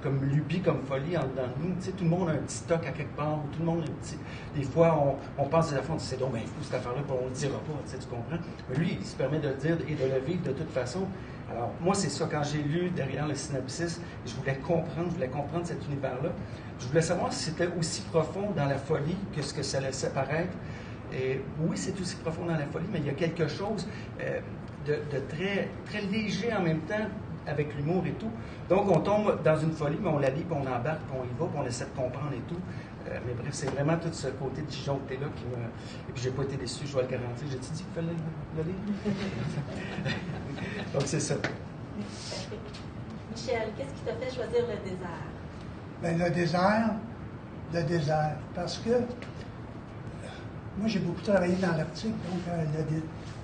comme lubie, comme folie en dedans de nous. Tu sais, tout le monde a un petit stock à quelque part, ou tout le monde a un petit... Des fois, on pense des affaires, on dit c'est donc bien fou cette affaire-là, puis on ne le dira pas, tu sais, tu comprends? Mais lui, il se permet de le dire et de le vivre de toute façon. Alors, moi, c'est ça, quand j'ai lu Derrière le synopsis, je voulais comprendre cet univers-là. Je voulais savoir si c'était aussi profond dans la folie que ce que ça laissait paraître. Et oui, c'est aussi profond dans la folie, mais il y a quelque chose de très, très léger en même temps, avec l'humour et tout. Donc, on tombe dans une folie, mais on la lit, puis on embarque, puis on y va, puis on essaie de comprendre et tout. Mais bref, c'est vraiment tout ce côté disjoncté-là qui me... Et puis, j'ai pas été déçu, je dois le garantir. J'ai-tu dit qu'il fallait le lire? Donc, c'est ça. Michel, qu'est-ce qui t'a fait choisir le désert? Bien, le désert, parce que moi, j'ai beaucoup travaillé dans l'Arctique, donc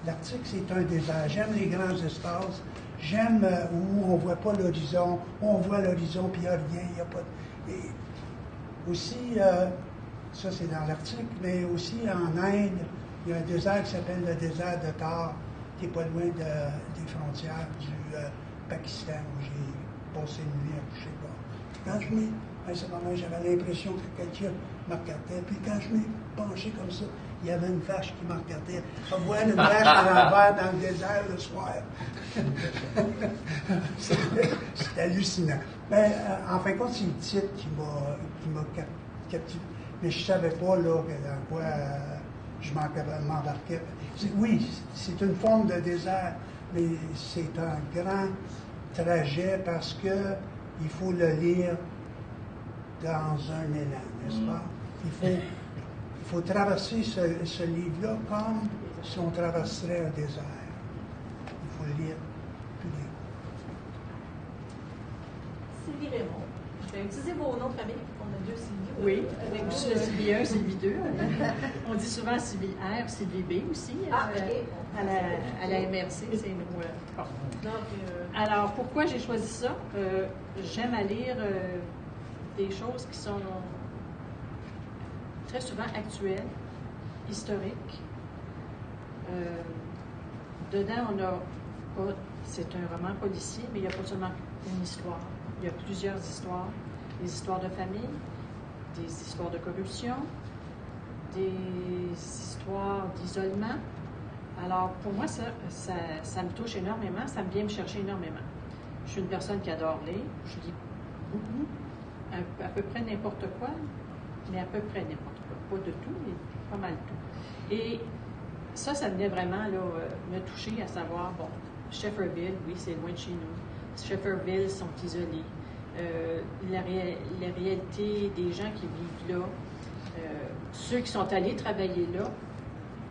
l'Arctique, c'est un désert. J'aime les grands espaces, j'aime où on ne voit pas l'horizon, où on voit l'horizon, puis il n'y a rien, il n'y a pas... Et aussi, ça c'est dans l'Arctique, mais aussi en Inde, il y a un désert qui s'appelle le désert de Thar, qui n'est pas loin des frontières du Pakistan, où j'ai passé une nuit à coucher là. Quand je m'ai... À ce moment, j'avais l'impression que quelqu'un me regardait. Puis quand je m'ai penché comme ça, il y avait une vache qui me regardait. On voit une vache à l'envers dans le désert le soir. C'était hallucinant. Mais en fin de compte, c'est le titre qui m'a captivé. Mais je ne savais pas là, dans quoi je m'embarquais. Oui, c'est une forme de désert, mais c'est un grand trajet parce que il faut le lire dans un élan, n'est-ce pas? Il faut traverser ce livre-là comme si on traverserait un désert. Il faut le lire plus vite. Sylvie Raymond, je vais utiliser vos noms de famille, on a 2 Sylvie. Oui, avec Sylvie 1, Sylvie 2. On dit souvent Sylvie R, Sylvie B aussi. À la MRC, c'est nous. Bon. Donc, alors, pourquoi j'ai choisi ça? J'aime à lire des choses qui sont très souvent actuelles, historiques. Dedans, on a pas, c'est un roman policier, mais il n'y a pas seulement une histoire. Il y a plusieurs histoires. Des histoires de famille, des histoires de corruption, des histoires d'isolement. Alors, pour moi, ça me touche énormément, ça vient me chercher énormément. Je suis une personne qui adore lire, je lis beaucoup, à peu près n'importe quoi, mais à peu près n'importe quoi. Pas de tout, mais pas mal tout. Et ça venait vraiment là, me toucher, à savoir, bon, Shefferville, oui, c'est loin de chez nous. Shefferville sont isolés. La réalité des gens qui vivent là, ceux qui sont allés travailler là,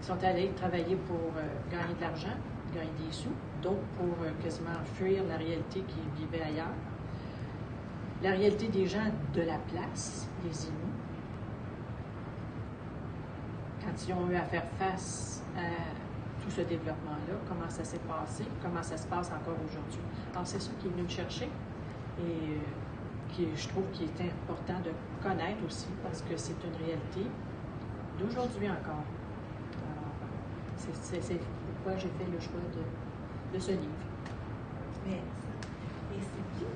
sont allés travailler pour gagner de l'argent, gagner des sous, d'autres pour quasiment fuir la réalité qu'ils vivaient ailleurs. La réalité des gens de la place, les Inuits, quand ils ont eu à faire face à tout ce développement-là, comment ça s'est passé, comment ça se passe encore aujourd'hui. Alors, c'est ça qui est venu me chercher et qui, je trouve qu'il est important de connaître aussi parce que c'est une réalité d'aujourd'hui encore. C'est pourquoi j'ai fait le choix de ce livre. merci. Et Sylvie?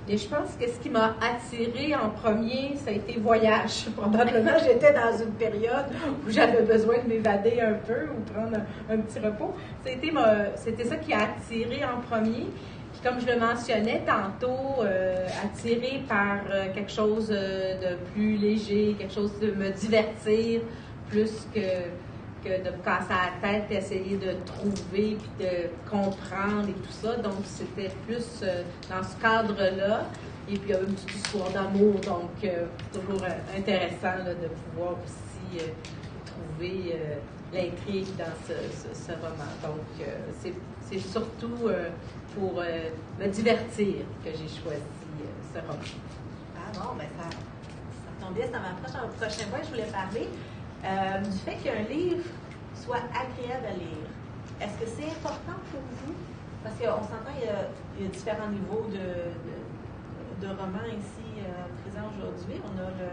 Et je pense que ce qui m'a attirée en premier, ça a été voyage. Probablement, j'étais dans une période où j'avais besoin de m'évader un peu ou prendre un petit repos. C'était ça qui a attiré en premier. Puis comme je le mentionnais tantôt, attiré par quelque chose de plus léger, quelque chose de me divertir, plus que de me casser la tête, essayer de trouver puis de comprendre et tout ça. Donc, c'était plus dans ce cadre-là. Et puis, il y a une petite histoire d'amour, donc toujours intéressant là, de pouvoir aussi trouver l'intrigue dans ce roman. Donc, c'est surtout pour me divertir que j'ai choisi ce roman. Ah bon, ben ça tombe bien, ça m'approche au prochain point. Je voulais parler du fait qu'un livre soit agréable à lire. Est-ce que c'est important pour vous? Parce qu'on s'entend, il y a différents niveaux de romans ici présents aujourd'hui. On a le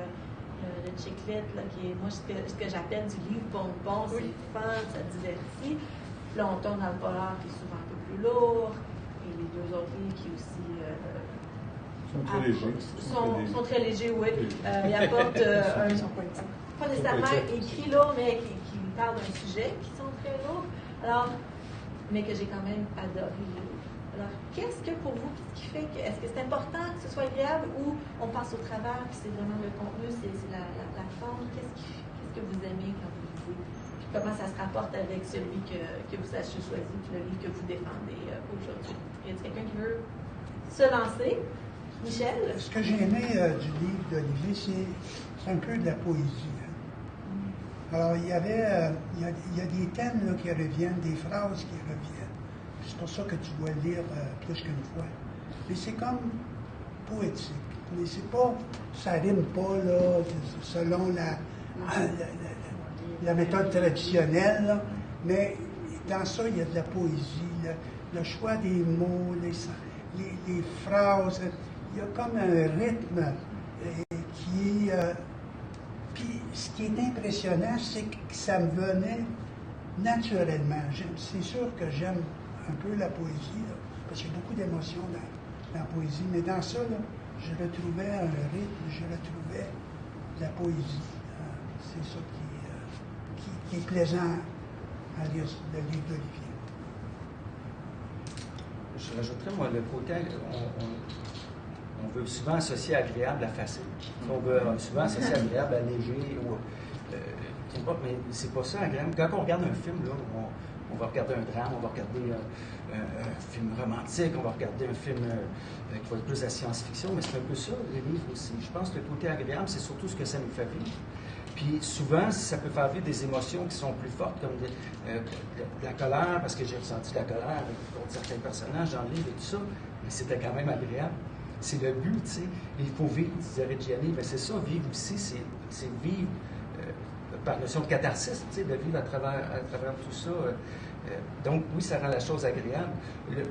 chicklet, là, qui est, moi, ce que j'appelle du livre bonbon. C'est fun, ça divertit. Là, on tombe dans le polar qui est souvent un peu plus lourd. Et les deux autres livres qui aussi... sont très légers. Sont très légers, oui. Ils apportent pas nécessairement écrit lourd, mais qui parlent d'un sujet qui sont très lourds. Alors, mais que j'ai quand même adoré lire. Alors, qu'est-ce que pour vous, qu'est-ce qui fait que, est-ce que c'est important que ce soit agréable ou on passe au travers, puis c'est vraiment le contenu, c'est la forme? Qu'est-ce que vous aimez quand vous lisez? Puis comment ça se rapporte avec celui que vous avez choisi, puis le livre que vous défendez aujourd'hui? Y a-t-il quelqu'un qui veut se lancer? Michel? Ce que j'ai aimé du livre d'Olivier, c'est un peu de la poésie. Hein. Alors, il y a des thèmes là, qui reviennent, des phrases qui reviennent. C'est pour ça que tu dois le lire plus qu'une fois. Mais c'est comme poétique. Mais c'est pas, ça rime pas là, selon la méthode traditionnelle. Là. Mais dans ça, il y a de la poésie, le choix des mots, les phrases. Il y a comme un rythme qui est... puis ce qui est impressionnant, c'est que ça me venait naturellement. C'est sûr que j'aime un peu la poésie, là, parce qu'il y a beaucoup d'émotions dans la poésie, mais dans ça, là, je retrouvais un rythme, je retrouvais de la poésie. C'est ça qui est plaisant à lire le livre d'Olivier. Je rajouterais, moi, le côté, on veut souvent associer agréable à facile. On veut souvent associer agréable à léger, mais c'est pas ça agréable. Quand on regarde un film, là, on va regarder un drame, on va regarder un film romantique, on va regarder un film qui va être plus à science-fiction, mais c'est un peu ça, les livres aussi. Je pense que le côté agréable, c'est surtout ce que ça nous fait vivre. Puis souvent, ça peut faire vivre des émotions qui sont plus fortes, comme de la colère, parce que j'ai ressenti de la colère contre certains personnages dans le livre et tout ça, mais c'était quand même agréable. C'est le but, tu sais. Il faut vivre, disait Reggiani, mais c'est ça, vivre aussi, c'est vivre par notion de catharsis, tu sais, de vivre à travers tout ça. Donc, oui, ça rend la chose agréable.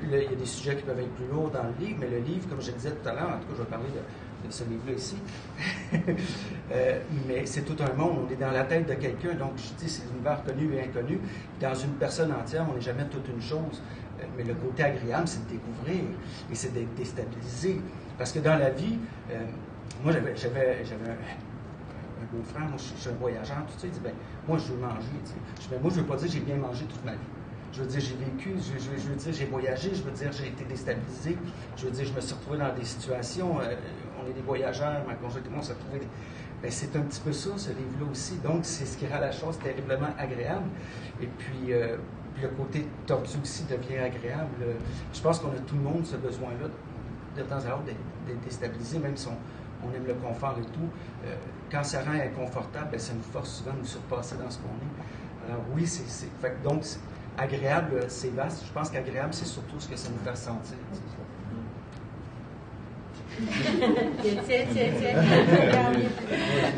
Il y a des sujets qui peuvent être plus lourds dans le livre, mais le livre, comme je le disais tout à l'heure, en tout cas, je vais parler de ce livre-là ici, mais c'est tout un monde. On est dans la tête de quelqu'un, donc je dis, c'est l'univers connu et inconnu. Dans une personne entière, on n'est jamais toute une chose. Mais le côté agréable, c'est de découvrir et c'est d'être déstabilisé. Parce que dans la vie, moi, j'avais un beau-frère, moi, je suis un voyageur, tout ça. Il dit, ben, moi, je veux manger. Je dis, ben, moi, je ne veux pas dire que j'ai bien mangé toute ma vie. Je veux dire, j'ai vécu, je veux dire, j'ai voyagé, je veux dire, j'ai été déstabilisé. Je veux dire, je me suis retrouvé dans des situations, on est des voyageurs, ma conjointe et moi, on s'est retrouvés. Ben, c'est un petit peu ça, ce livre-là aussi. Donc, c'est ce qui rend la chose terriblement agréable. Et puis le côté tordu aussi devient agréable. Je pense qu'on a tout le monde ce besoin-là, de temps à autre, d'être déstabilisé, même si on aime le confort et tout. Quand ça rend inconfortable, ben, ça nous force souvent à nous surpasser dans ce qu'on est. Alors oui, donc, agréable, c'est vaste. Je pense qu'agréable, c'est surtout ce que ça nous fait ressentir. Tiens.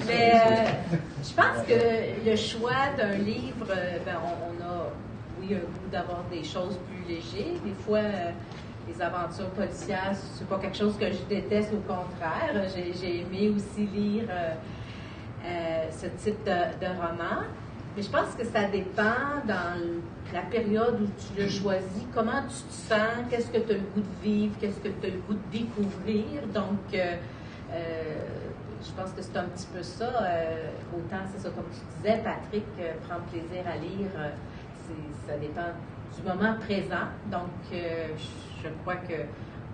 Mais je pense que le choix d'un livre, ben, on a, oui, un goût d'avoir des choses plus légères. Des fois, les aventures policières, c'est pas quelque chose que je déteste, au contraire. J'ai aimé aussi lire ce type de roman. Mais je pense que ça dépend dans la période où tu l'as choisi, comment tu te sens, qu'est-ce que tu as le goût de vivre, qu'est-ce que tu as le goût de découvrir. Donc, je pense que c'est un petit peu ça. Autant, c'est ça, comme tu disais, Patrick, prendre plaisir à lire, ça dépend du moment présent. Donc, je crois que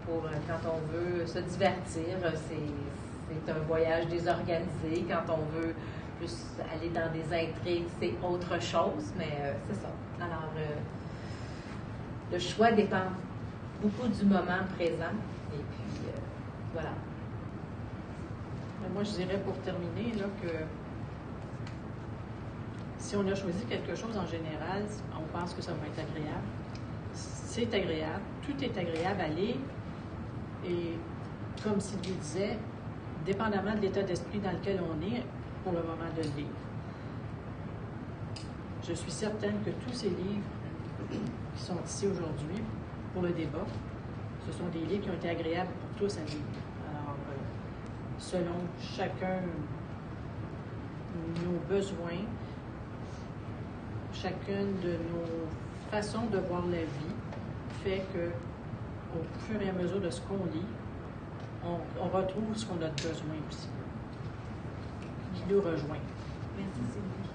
pour quand on veut se divertir, c'est un voyage désorganisé. Quand on veut plus aller dans des intrigues, c'est autre chose, mais c'est ça. Alors, le choix dépend beaucoup du moment présent. Et puis, voilà. Moi, je dirais pour terminer là, que si on a choisi quelque chose en général, on pense que ça va être agréable. C'est agréable. Tout est agréable à lire. Et comme Sylvie disait, dépendamment de l'état d'esprit dans lequel on est, pour le moment de le lire. Je suis certaine que tous ces livres qui sont ici aujourd'hui pour le débat, ce sont des livres qui ont été agréables pour tous à lire. Alors, selon chacun nos besoins, chacune de nos façons de voir la vie fait que, au fur et à mesure de ce qu'on lit, on retrouve ce qu'on a besoin aussi, qui nous rejoint. Merci Sylvie.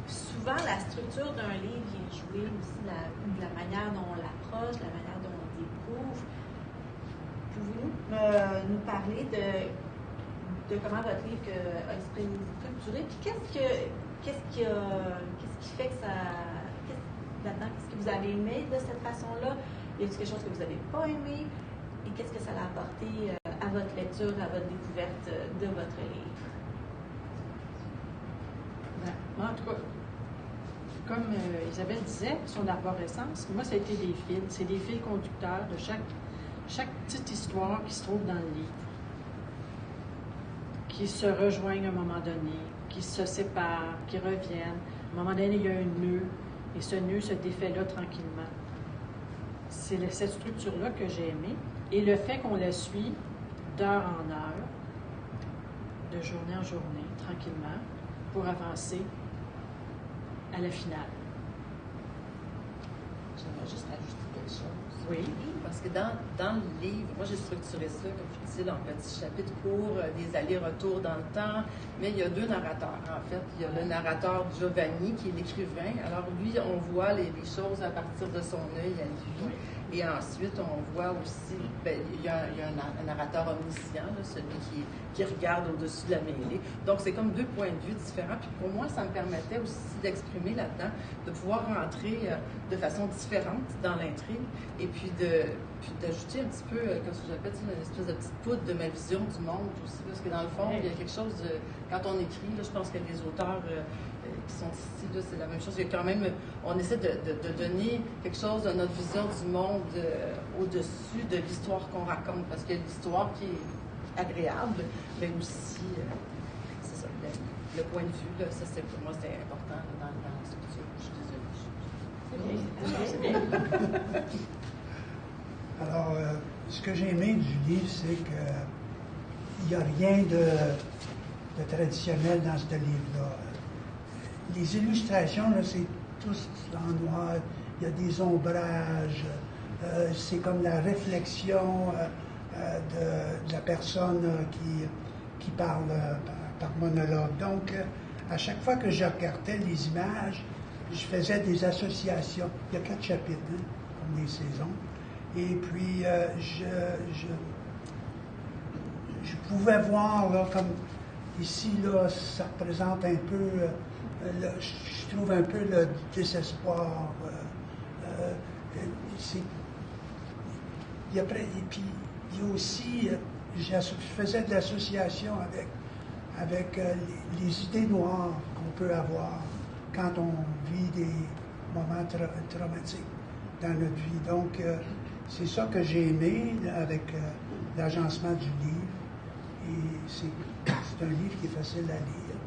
Souvent, la structure d'un livre vient jouer aussi la manière dont on l'approche, la manière dont on le découvre. Pouvez-vous nous parler de comment votre livre a été structuré? Puis qu'est-ce qui fait que ça... Là-dedans, qu'est-ce que vous avez aimé de cette façon-là? Y a-t-il quelque chose que vous n'avez pas aimé? Et qu'est-ce que ça a apporté à votre lecture, à votre découverte de votre livre? En tout cas, comme Isabelle disait, son arborescence, moi, ça a été des fils. C'est des fils conducteurs de chaque petite histoire qui se trouve dans le livre, qui se rejoignent à un moment donné, qui se séparent, qui reviennent. À un moment donné, il y a un nœud, et ce nœud se défait là tranquillement. C'est cette structure-là que j'ai aimée, et le fait qu'on la suit d'heure en heure, de journée en journée, tranquillement, pour avancer à la finale. J'aimerais juste rajouter quelque chose. Oui. Parce que dans le livre, moi j'ai structuré ça, comme je disais, en petits chapitres courts, des allers-retours dans le temps, mais il y a deux narrateurs. En fait, il y a le narrateur Giovanni, qui est l'écrivain. Alors lui, on voit les choses à partir de son œil à lui. Et ensuite, on voit aussi, il y a un narrateur omniscient, là, celui qui regarde au-dessus de la mêlée. Donc, c'est comme deux points de vue différents. Puis pour moi, ça me permettait aussi d'exprimer là-dedans, de pouvoir rentrer de façon différente dans l'intrigue et puis d'ajouter un petit peu, comme j'appelle, une espèce de petite poudre de ma vision du monde aussi. Parce que dans le fond, il y a quelque chose, quand on écrit, là, je pense que les auteurs qui sont ici, là, c'est la même chose. Il y a quand même, on essaie de donner quelque chose de notre vision du monde au-dessus de l'histoire qu'on raconte, parce qu'il y a l'histoire qui est agréable, mais aussi, c'est ça, le point de vue, là, ça, pour moi, c'est important là, dans la structure. Je suis désolée. Alors, ce que j'ai aimé du livre, c'est qu'il n'y a rien de traditionnel dans ce livre-là. Les illustrations, là, c'est tous en noir. Il y a des ombrages. C'est comme la réflexion de la personne qui parle par monologue. Donc, à chaque fois que je regardais les images, je faisais des associations. Il y a 4 chapitres, hein, comme les saisons. Et puis, je pouvais voir, là, comme ici, là, ça représente un peu... je trouve un peu le désespoir. Et puis, il y a aussi, je faisais de l'association avec les idées noires qu'on peut avoir quand on vit des moments traumatiques dans notre vie. Donc, c'est ça que j'ai aimé avec l'agencement du livre. Et c'est un livre qui est facile à lire,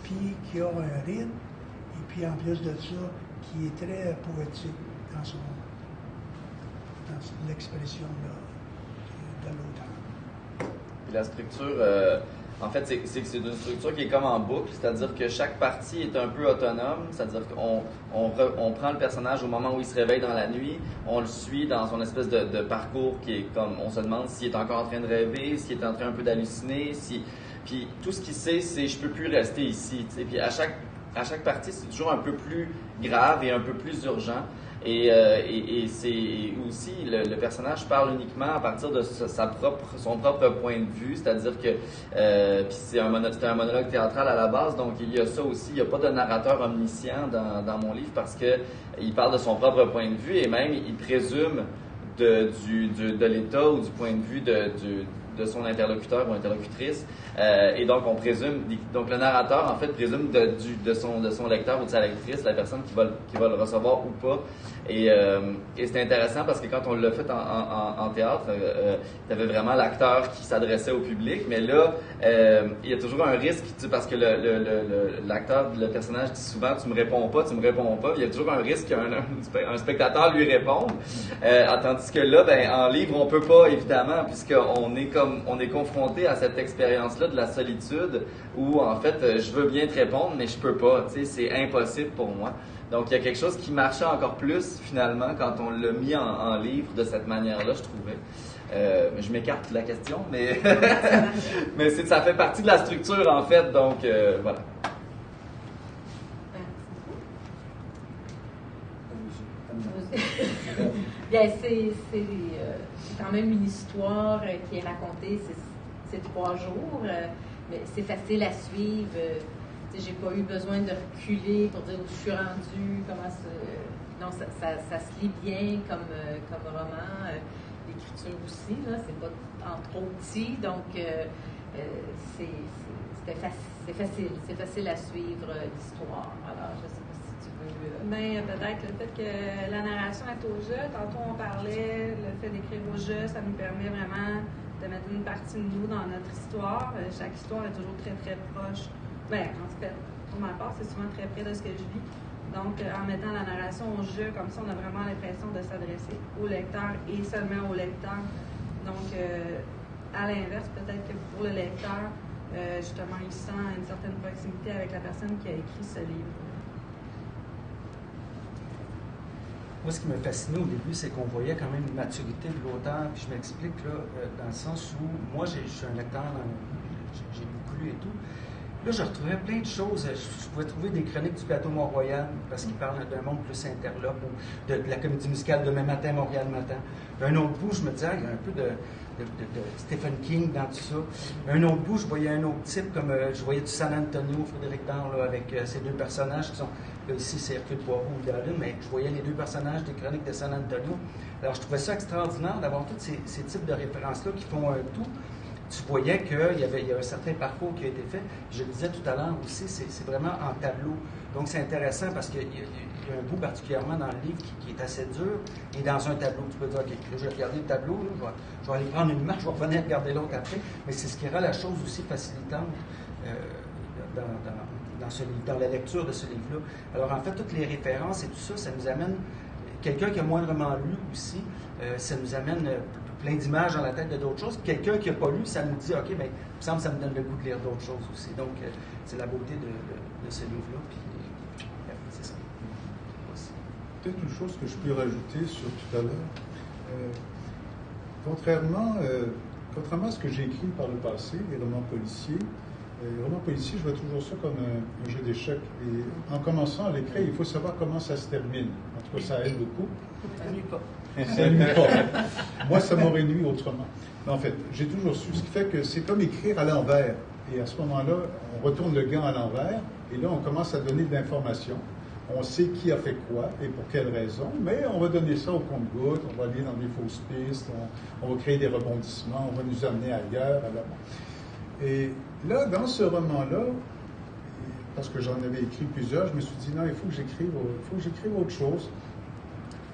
puis qui a un rythme, et puis en plus de ça, qui est très poétique dans l'expression de l'auteur. Et la structure, en fait, c'est une structure qui est comme en boucle, c'est-à-dire que chaque partie est un peu autonome, c'est-à-dire qu'on prend le personnage au moment où il se réveille dans la nuit, on le suit dans son espèce de parcours qui est comme, on se demande s'il est encore en train de rêver, s'il est en train un peu d'halluciner, puis tout ce qu'il sait, c'est « je peux plus rester ici », tu sais. Puis à chaque partie, c'est toujours un peu plus grave et un peu plus urgent. Et c'est aussi, le personnage parle uniquement à partir de son propre point de vue, c'est-à-dire que puis c'était un monologue théâtral à la base, donc il y a ça aussi, il n'y a pas de narrateur omniscient dans mon livre parce que il parle de son propre point de vue et même il présume de l'état ou du point de vue de son interlocuteur ou interlocutrice. Et donc, on présume, donc le narrateur, en fait, présume de son lecteur ou de sa lectrice, la personne qui va le recevoir ou pas. Et c'est intéressant parce que quand on l'a fait en théâtre, il y avait vraiment l'acteur qui s'adressait au public, mais là, il y a toujours un risque, parce que l'acteur, le personnage dit souvent « tu me réponds pas », il y a toujours un risque qu'un spectateur lui réponde, tandis que là, en livre, on peut pas, évidemment, puisqu'on est comme comme on est confronté à cette expérience-là de la solitude où en fait je veux bien te répondre mais je peux pas, tu sais, c'est impossible pour moi. Donc il y a quelque chose qui marchait encore plus finalement quand on l'a mis en livre de cette manière-là, je trouvais. Je m'écarte de la question, mais mais ça fait partie de la structure en fait, donc voilà. Bien, c'est quand même une histoire qui est racontée ces 3 jours, mais c'est facile à suivre. J'ai pas eu besoin de reculer pour dire où je suis rendue, non, ça se lit bien comme roman. L'écriture aussi, là, c'est pas en trop petit, donc c'est facile à suivre l'histoire. Alors, je sais pas si tu veux... Mais peut-être le fait que la narration est au jeu. Tantôt, on parlait, le fait d'écrire au jeu, ça nous permet vraiment de mettre une partie de nous dans notre histoire. Chaque histoire est toujours très, très proche. Bien, en fait, pour ma part, c'est souvent très près de ce que je vis. Donc, en mettant la narration au jeu, comme ça, on a vraiment l'impression de s'adresser au lecteur et seulement au lecteur. Donc, à l'inverse, peut-être que pour le lecteur, justement, il sent une certaine proximité avec la personne qui a écrit ce livre. Moi, ce qui me fascinait au début, c'est qu'on voyait quand même une maturité de l'auteur. Puis je m'explique, là, dans le sens où moi, je suis un lecteur, j'ai beaucoup lu et tout. Là, je retrouvais plein de choses. Je pouvais trouver des chroniques du plateau Mont-Royal, parce qu'il parle d'un monde plus interlope, ou de la comédie musicale Demain matin, Montréal matin. Un autre bout, je me disais, il y a un peu de Stephen King dans tout ça. Un autre bout, je voyais un autre type, comme je voyais du San Antonio, Frédéric Dard, là, avec ces 2 personnages qui sont... Là, ici, c'est Hercule Poirot ou Darwin, mais je voyais les 2 personnages des chroniques de San Antonio. Alors, je trouvais ça extraordinaire d'avoir tous ces types de références-là qui font un tout. Tu voyais qu'il y a un certain parcours qui a été fait. Je le disais tout à l'heure aussi, c'est vraiment en tableau. Donc, c'est intéressant parce qu'il y a un bout particulièrement dans le livre qui est assez dur. Et dans un tableau, tu peux dire, OK, là, je vais regarder le tableau, là, je vais aller prendre une marche, je vais revenir regarder l'autre après. Mais c'est ce qui rend la chose aussi facilitante dans la lecture de ce livre-là. Alors, en fait, toutes les références et tout ça, ça nous amène... Quelqu'un qui a moindrement lu aussi, ça nous amène plein d'images dans la tête de d'autres choses. Quelqu'un qui n'a pas lu, ça nous dit, OK, mais il me semble que ça me donne le goût de lire d'autres choses aussi. Donc, c'est la beauté de ce livre-là. Puis, c'est ça. Peut-être une chose que je peux rajouter sur tout à l'heure. Contrairement à ce que j'ai écrit par le passé, les romans policiers, je vois toujours ça comme un jeu d'échecs. Et en commençant à l'écrire, il faut savoir comment ça se termine. En tout cas, ça aide beaucoup. Ça nuit pas. Ça nuit pas. Moi, ça m'aurait nuit autrement. Mais en fait, j'ai toujours su. Ce qui fait que c'est comme écrire à l'envers. Et à ce moment-là, on retourne le gant à l'envers. Et là, on commence à donner de l'information. On sait qui a fait quoi et pour quelle raison. Mais on va donner ça au compte-gouttes. On va aller dans des fausses pistes. On va créer des rebondissements. On va nous amener ailleurs. Et là, dans ce roman-là, parce que j'en avais écrit plusieurs, je me suis dit, non, il faut que j'écrive autre chose.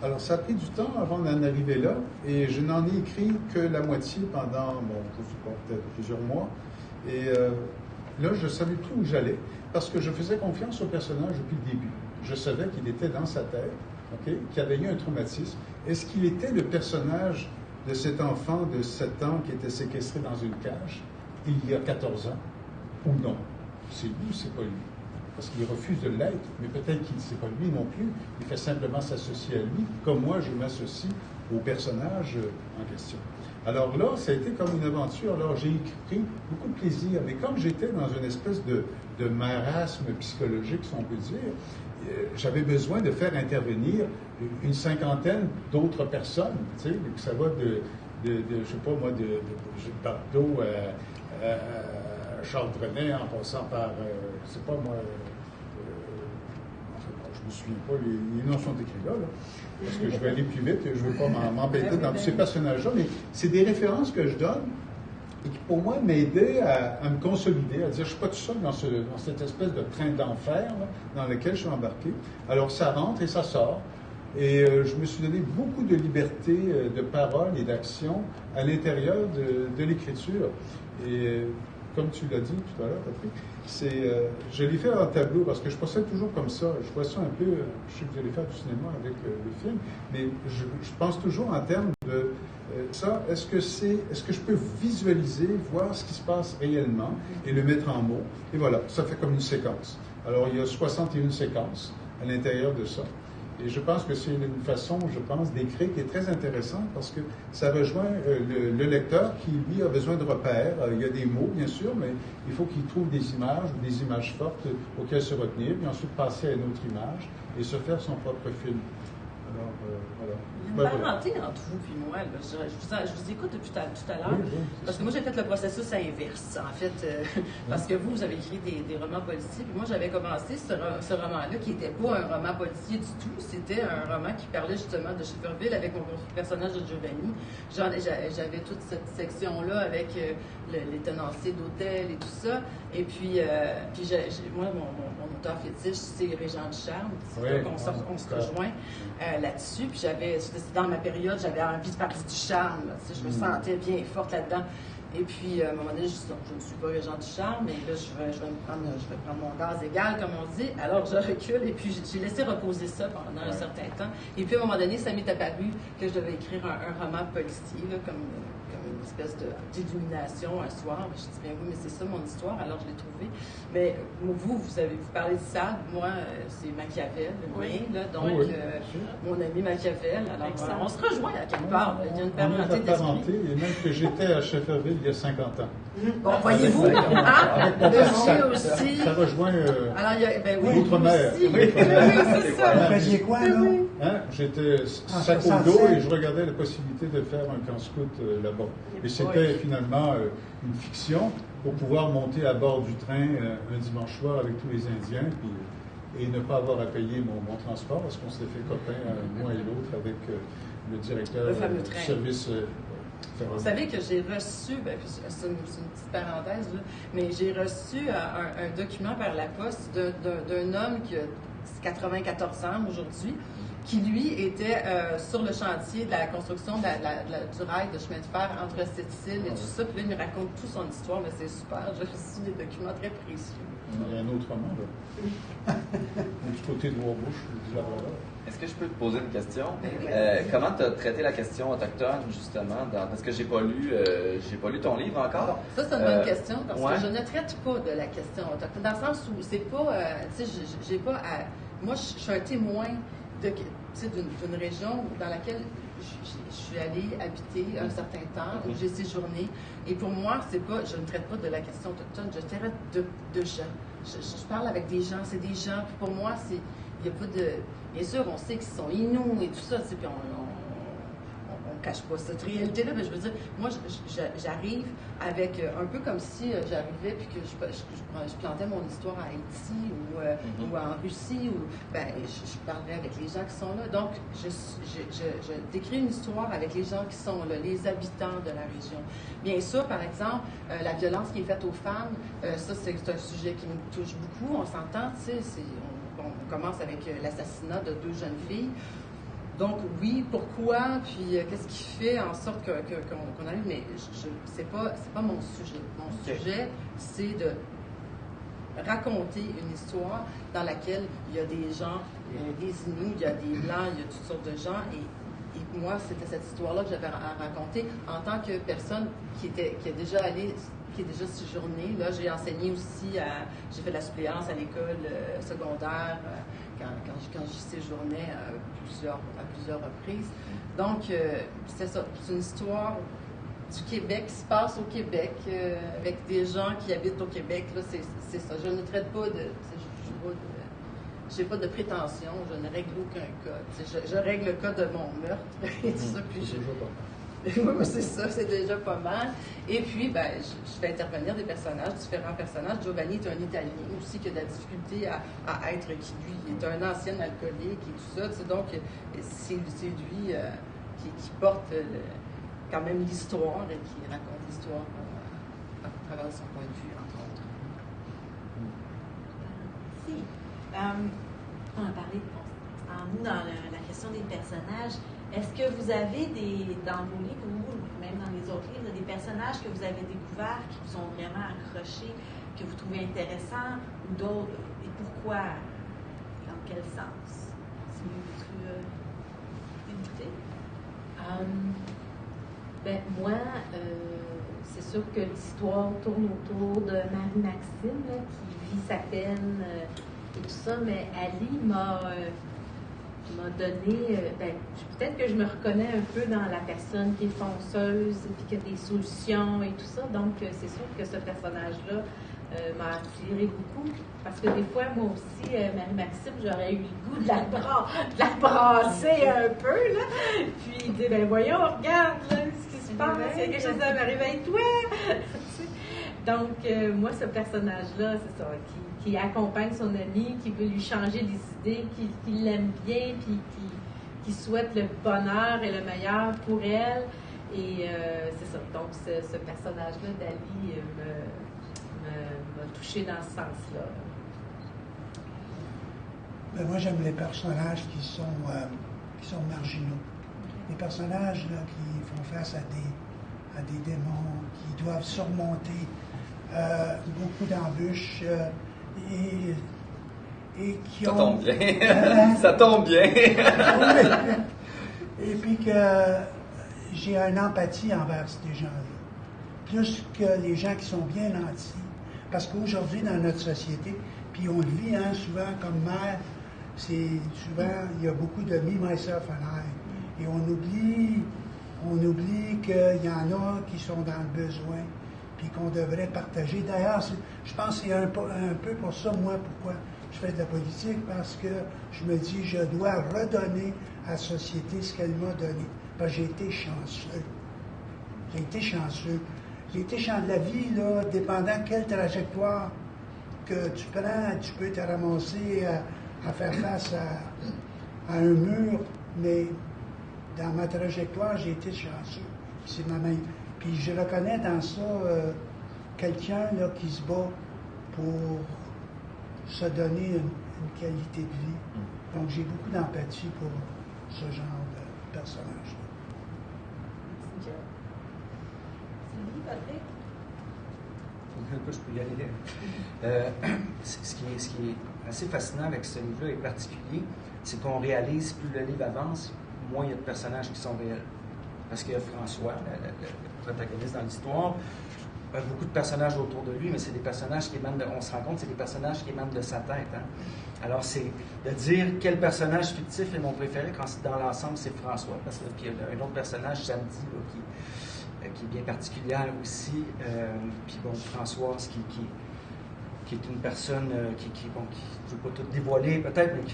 Alors, ça a pris du temps avant d'en arriver là, et je n'en ai écrit que la moitié pendant, je ne sais pas, peut-être plusieurs mois. Et là, je savais plus où j'allais, parce que je faisais confiance au personnage depuis le début. Je savais qu'il était dans sa tête, qu'il avait eu un traumatisme. Est-ce qu'il était le personnage de cet enfant de 7 ans qui était séquestré dans une cage il y a 14 ans, ou non? C'est lui ou c'est pas lui? Parce qu'il refuse de l'être, mais peut-être qu'il ne sait pas lui non plus. Il fait simplement s'associer à lui, comme moi, je m'associe au personnage en question. Alors là, ça a été comme une aventure. Alors j'ai pris beaucoup de plaisir, mais comme j'étais dans une espèce de marasme psychologique, si on peut dire, j'avais besoin de faire intervenir une 50aine d'autres personnes. Tu sais, ça va de je sais pas moi, de Bardot à Charles Trenet, en passant par, je sais pas moi, je me souviens pas, les noms sont écrits là, parce que je vais aller plus vite, je ne veux pas m'embêter dans tous ces personnages-là, mais c'est des références que je donne et qui, pour moi, m'aidaient à me consolider, à dire, je ne suis pas tout seul dans cette espèce de train d'enfer dans lequel je suis embarqué. Alors, ça rentre et ça sort. Et je me suis donné beaucoup de liberté de parole et d'action à l'intérieur de l'écriture. Et comme tu l'as dit tout à l'heure, Patrick, je l'ai fait en tableau parce que je procède toujours comme ça. Je vois ça un peu, je sais que vous allez faire du cinéma avec le film, mais je pense toujours en termes ça, est-ce que je peux visualiser, voir ce qui se passe réellement et le mettre en mots? Et voilà, ça fait comme une séquence. Alors, il y a 61 séquences à l'intérieur de ça. Et je pense que c'est une façon, d'écrire qui est très intéressante parce que ça rejoint le lecteur qui, lui, a besoin de repères. Il y a des mots, bien sûr, mais il faut qu'il trouve des images fortes auxquelles se retenir, puis ensuite passer à une autre image et se faire son propre film. Alors, voilà. Il y a une parenté entre vous et moi. Là. Je vous écoute depuis tout à l'heure. Oui, parce que moi, j'ai fait le processus inverse, en fait. Parce que vous avez écrit des romans policiers. Puis moi, j'avais commencé ce roman-là, qui n'était pas un roman policier du tout. C'était un roman qui parlait justement de Schefferville avec mon personnage de Giovanni. J'avais toute cette section-là avec les tenanciers d'hôtel et tout ça. Et puis, moi, mon auteur fétiche, c'est Régent Ducharme. Donc, on se rejoint là-dessus. Puis dans ma période, j'avais envie de parler du charme. Je me sentais bien forte là-dedans. Et puis, à un moment donné, je ne suis pas Régent Ducharme, mais là, je vais prendre mon gaz égal, comme on dit. Alors, je recule et puis j'ai laissé reposer ça pendant un certain temps. Et puis, à un moment donné, ça m'est apparu que je devais écrire un roman policier, là, comme une espèce d'illumination un soir. Je dis, bien oui, mais c'est ça mon histoire, alors je l'ai trouvé. Mais vous parlez de Sade, moi, c'est Machiavel, le mien, là, donc mon ami Machiavel. Alors, on se rejoint à quelque part. Il y a une parenté d'esprit. Et même que j'étais à Schefferville il y a 50 ans. Bon, voyez-vous, le aussi. Ça rejoint l'outre-mer. Oui, c'est ça. Vous faisiez quoi, là? J'étais sac au dos et je regardais la possibilité de faire un camp scout là-bas. Et c'était finalement une fiction pour pouvoir monter à bord du train un dimanche soir avec tous les Indiens et ne pas avoir à payer mon transport parce qu'on s'était fait copain, moi et l'autre, avec le directeur du service. Vous savez que j'ai reçu, c'est une petite parenthèse, là, mais j'ai reçu un document par la poste d'un homme qui a 94 ans aujourd'hui, qui lui était sur le chantier de la construction du rail de chemin de fer entre Sept-Îles et tout ça. Puis là, il me raconte toute son histoire, mais c'est super. J'ai reçu des documents très précieux. Il y a un autre roman, là. Du côté de Warbush, du Labrador. Est-ce que je peux te poser une question? Comment tu as traité la question autochtone, justement? Parce que j'ai pas lu ton livre encore. Ça, c'est une bonne question, parce que je ne traite pas de la question autochtone. Dans le sens où c'est pas... tu sais, j'ai pas à... Moi, je suis un témoin d'une région dans laquelle je suis allée habiter un certain temps, où j'ai séjourné. Et pour moi, je ne traite pas de la question autochtone, je traite de gens. Je parle avec des gens, c'est des gens. Puis pour moi, il n'y a pas de... Bien sûr, on sait qu'ils sont Inuits et tout ça, puis on cache pas cette réalité-là, mais je veux dire, moi, j'arrive avec un peu comme si j'arrivais puis que je plantais mon histoire à Haïti ou en Russie, je parlerais avec les gens qui sont là. Donc, je décris une histoire avec les gens qui sont là, les habitants de la région. Bien sûr, par exemple, la violence qui est faite aux femmes, ça, c'est un sujet qui me touche beaucoup, on s'entend, tu sais, on commence avec l'assassinat de 2 jeunes filles. Donc, oui, pourquoi, puis qu'est-ce qui fait en sorte qu'on arrive, mais c'est pas mon sujet. Mon sujet, c'est de raconter une histoire dans laquelle il y a des gens, des Inuits, il y a des Blancs, il y a toutes sortes de gens, et moi, c'était cette histoire-là que j'avais à raconter en tant que personne qui est déjà séjournée. Là, j'ai enseigné aussi, j'ai fait de la suppléance à l'école secondaire quand j'y séjournais à plusieurs reprises. Donc, c'est ça, c'est une histoire du Québec qui se passe au Québec, avec des gens qui habitent au Québec. Là, c'est ça. Je ne traite pas j'ai pas de prétention, je ne règle aucun cas. Je règle le cas de mon meurtre et tout ça. Puis oui, c'est ça, c'est déjà pas mal. Et puis, je fais intervenir différents personnages. Giovanni est un Italien aussi qui a de la difficulté à être, qui lui est un ancien alcoolique et tout ça. Donc, c'est lui qui porte quand même l'histoire et qui raconte l'histoire à travers son point de vue, entre autres. Si. On a parlé en nous dans la question des personnages. Est-ce que vous avez dans vos livres ou même dans les autres livres, des personnages que vous avez découverts qui vous ont vraiment accrochés, que vous trouvez intéressants ou d'autres, et pourquoi? Dans quel sens? Si vous débuter? Ben moi, c'est sûr que l'histoire tourne autour de Marie-Maxime, là, qui vit sa peine et tout ça, mais Ali m'a donné, peut-être que je me reconnais un peu dans la personne qui est fonceuse, puis qui a des solutions et tout ça, donc c'est sûr que ce personnage-là m'a attiré beaucoup, parce que des fois, moi aussi, Marie-Maxime, j'aurais eu le goût de la brasser un peu, là, puis dire, ben voyons, regarde, là, ce qui se passe, il y a quelque chose à réveille-toi! Donc, moi, ce personnage-là, c'est ça, qui accompagne son ami, qui veut lui changer les idées, qui l'aime bien, puis qui souhaite le bonheur et le meilleur pour elle. Et c'est ça. Donc, ce personnage-là d'Ali m'a touchée dans ce sens-là. Ben, moi, j'aime les personnages qui sont marginaux. Les personnages là, qui font face à des démons, qui doivent surmonter beaucoup d'embûches et qui Ça ont... tombe bien. Ça tombe bien. Et puis que j'ai une empathie envers ces gens-là. Plus que les gens qui sont bien nantis. Parce qu'aujourd'hui, dans notre société, puis on le vit souvent comme mère, c'est souvent, il y a beaucoup de me, myself and I. Et on oublie qu'il y en a qui sont dans le besoin, puis qu'on devrait partager. D'ailleurs, je pense que c'est un peu pour ça, moi, pourquoi je fais de la politique, parce que je me dis, je dois redonner à la société ce qu'elle m'a donné. Parce que j'ai été chanceux. J'ai été chanceux. La vie, là, dépendant de quelle trajectoire que tu prends, tu peux te ramasser à faire face à un mur, mais dans ma trajectoire, j'ai été chanceux. C'est ma main. Puis je reconnais dans ça quelqu'un là, qui se bat pour se donner une qualité de vie. Donc j'ai beaucoup d'empathie pour ce genre de personnage-là. Patrick? Je peux y aller. Ce qui est assez fascinant avec ce livre-là et particulier, c'est qu'on réalise, plus le livre avance, moins il y a de personnages qui sont réels. Parce qu'il y a François, le protagoniste dans l'histoire, beaucoup de personnages autour de lui, mais c'est des personnages qui émanent on se rend compte, c'est des personnages qui émanent de sa tête. Hein? Alors, c'est de dire quel personnage fictif est mon préféré quand dans l'ensemble, c'est François. Parce qu'il y a un autre personnage, Samedi, là, qui est bien particulière aussi. Puis bon, Françoise, qui est une personne qui je ne veux pas tout dévoiler peut-être, mais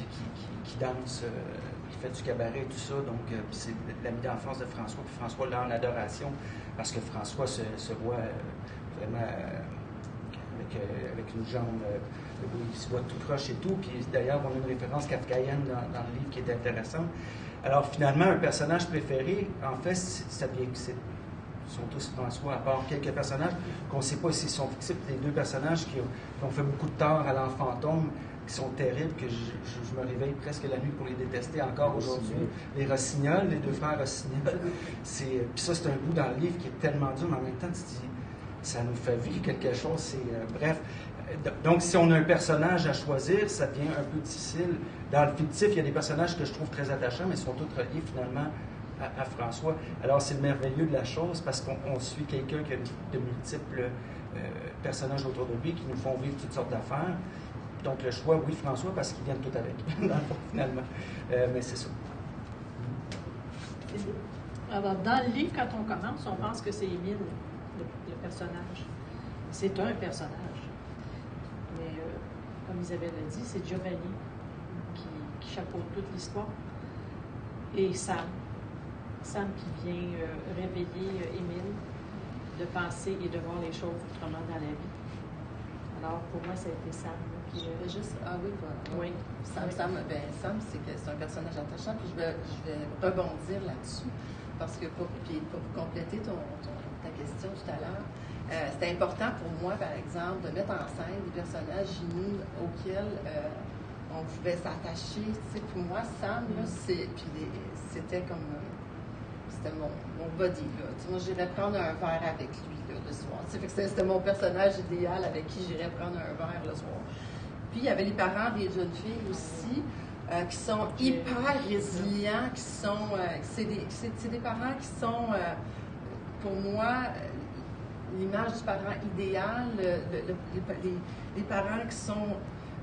qui danse, qui fait du cabaret, tout ça. Donc, c'est l'ami d'enfance de François. Puis François l'a en adoration, parce que François se voit vraiment avec une jambe, il se voit tout croche et tout. Puis d'ailleurs, on a une référence kafkaïenne dans le livre qui est intéressante. Alors finalement, un personnage préféré, en fait, sont tous François, à part quelques personnages qu'on ne sait pas s'ils sont fictifs, les deux personnages qui ont fait beaucoup de tort à l'enfant fantôme, qui sont terribles, que je me réveille presque la nuit pour les détester encore aujourd'hui. Les Rossignols, les deux frères Rossignols. Puis ça, c'est un bout dans le livre qui est tellement dur, mais en même temps, tu dis, ça nous fait vivre quelque chose. Bref. Donc, si on a un personnage à choisir, ça devient un peu difficile. Dans le fictif, il y a des personnages que je trouve très attachants, mais ils sont tous reliés finalement à François. Alors, c'est le merveilleux de la chose, parce qu'on suit quelqu'un qui a de multiples personnages autour de lui qui nous font vivre toutes sortes d'affaires. Donc, le choix, oui, François, parce qu'ils viennent tout avec, dans le fond, finalement. Mais c'est ça. Alors, dans le livre, quand on commence, on pense que c'est Émile, le personnage. C'est un personnage. Mais, comme Isabelle l'a dit, c'est Giovanni qui chapeaute toute l'histoire. Et Sam qui vient réveiller Émile de penser et de voir les choses autrement dans la vie. Alors, pour moi, ça a été Sam. Puis je vais juste... Ah oui, voilà. Oui. Sam, c'est un personnage attachant, puis je vais rebondir là-dessus, parce que pour compléter ta question tout à l'heure, c'était important pour moi, par exemple, de mettre en scène des personnages unis auxquels on pouvait s'attacher. Tu sais, pour moi, Sam, là, c'était comme... C'était mon body, là. Tu sais, moi, j'irais prendre un verre avec lui, là, le soir. Tu sais, fait que c'était mon personnage idéal avec qui j'irais prendre un verre le soir. Puis, il y avait les parents des jeunes filles aussi, qui sont hyper résilients, qui sont... c'est des parents qui sont pour moi, l'image du parent idéal, les parents qui sont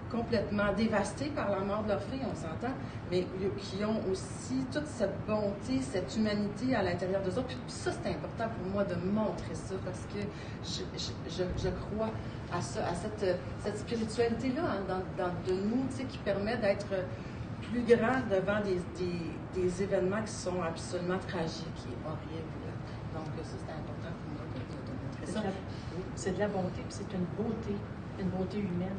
complètement dévastés par la mort de leur fille, on s'entend, mais qui ont aussi toute cette bonté, cette humanité à l'intérieur d'eux autres. Puis ça, c'est important pour moi de montrer ça, parce que je crois à ça, à cette spiritualité-là de nous, tu sais, qui permet d'être plus grand devant des événements qui sont absolument tragiques et horribles. Donc ça, c'est important pour moi de montrer ça. C'est de la bonté, puis c'est une beauté humaine.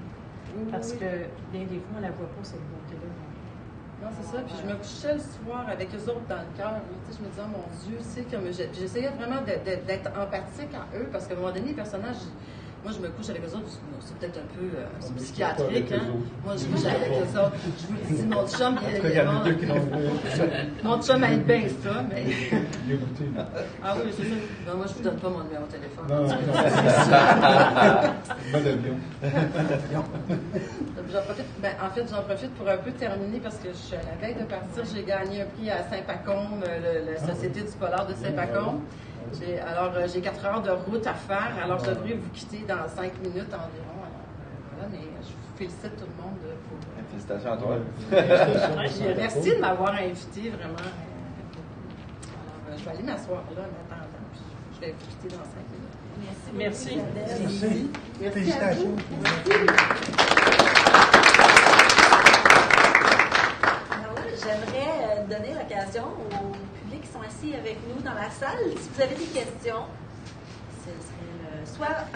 Parce que bien des fois, on ne la voit pas, cette beauté-là. Non, c'est ça. Puis je me couchais le soir avec eux autres dans le cœur. Tu sais, je me disais, oh, mon Dieu, tu sais, comme j'essayais vraiment d'être empathique à eux, parce qu'à un moment donné, les personnages, moi, je me couche avec eux autres, c'est peut-être un peu psychiatrique, hein. Moi, je couche avec eux autres. Je vous dis, mon chum, mon chum aime bien ça, mais... Ah oui, c'est ça. Ben, moi, je vous donne pas mon numéro de téléphone. Non, bon avion. En fait, j'en profite pour un peu terminer, parce que je suis à la veille de partir. J'ai gagné un prix à Saint-Pacôme, la Société du polar de Saint-Pacôme. Alors, j'ai 4 heures de route à faire, alors je devrais vous quitter dans 5 minutes environ. Alors, voilà, mais je félicite tout le monde pour... Félicitations à toi. Merci de m'avoir invité, vraiment. Alors, je vais aller m'asseoir là en attendant, puis je vais vous quitter dans 5 minutes. Merci. Merci. Félicitations. Alors là, j'aimerais donner l'occasion aux publics qui sont assis avec nous dans la salle, si vous avez des questions, ce serait soit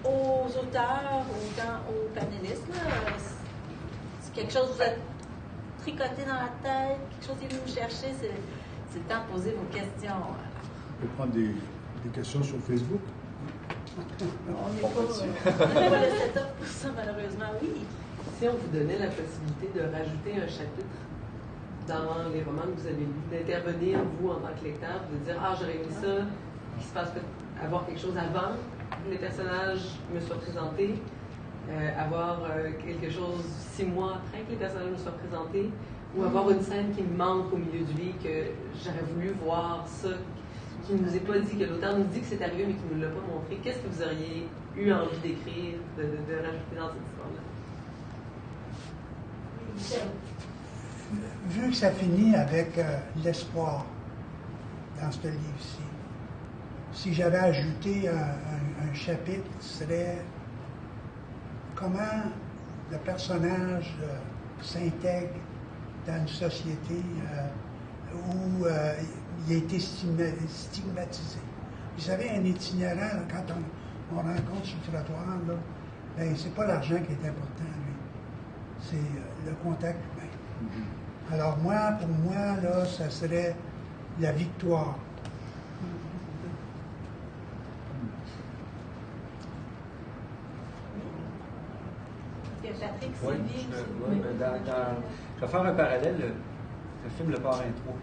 aux auteurs, autant aux panélistes, si quelque chose vous a tricoté dans la tête, quelque chose qui est venu vous chercher, c'est le temps de poser vos questions. On peut prendre des questions sur Facebook. On n'est pas le setup pour ça, malheureusement, oui. Si on vous donnait la possibilité de rajouter un chapitre dans les romans que vous avez lus, d'intervenir, vous, en tant que lecteur, de dire « Ah, j'aurais aimé ça, qu'il se passe avoir quelque chose avant que les personnages me soient présentés, avoir quelque chose 6 mois après que les personnages me soient présentés, ou avoir une scène qui me manque au milieu du livre, que j'aurais voulu voir ça, qui ne nous est pas dit, que l'auteur nous dit que c'est arrivé, mais qui ne nous l'a pas montré. Qu'est-ce que vous auriez eu envie d'écrire, de rajouter dans cette histoire-là? Vu que ça finit avec l'espoir dans ce livre-ci, si j'avais ajouté un chapitre, ce serait comment le personnage s'intègre dans une société où il a été stigmatisé. Vous savez, un itinérant, là, quand on rencontre sur le trottoir, là, ben, c'est pas l'argent qui est important, lui. C'est le contact humain. Alors pour moi, là, ça serait la victoire. Patrick, Oui, je vais faire un parallèle. Le film Le Parrain 3.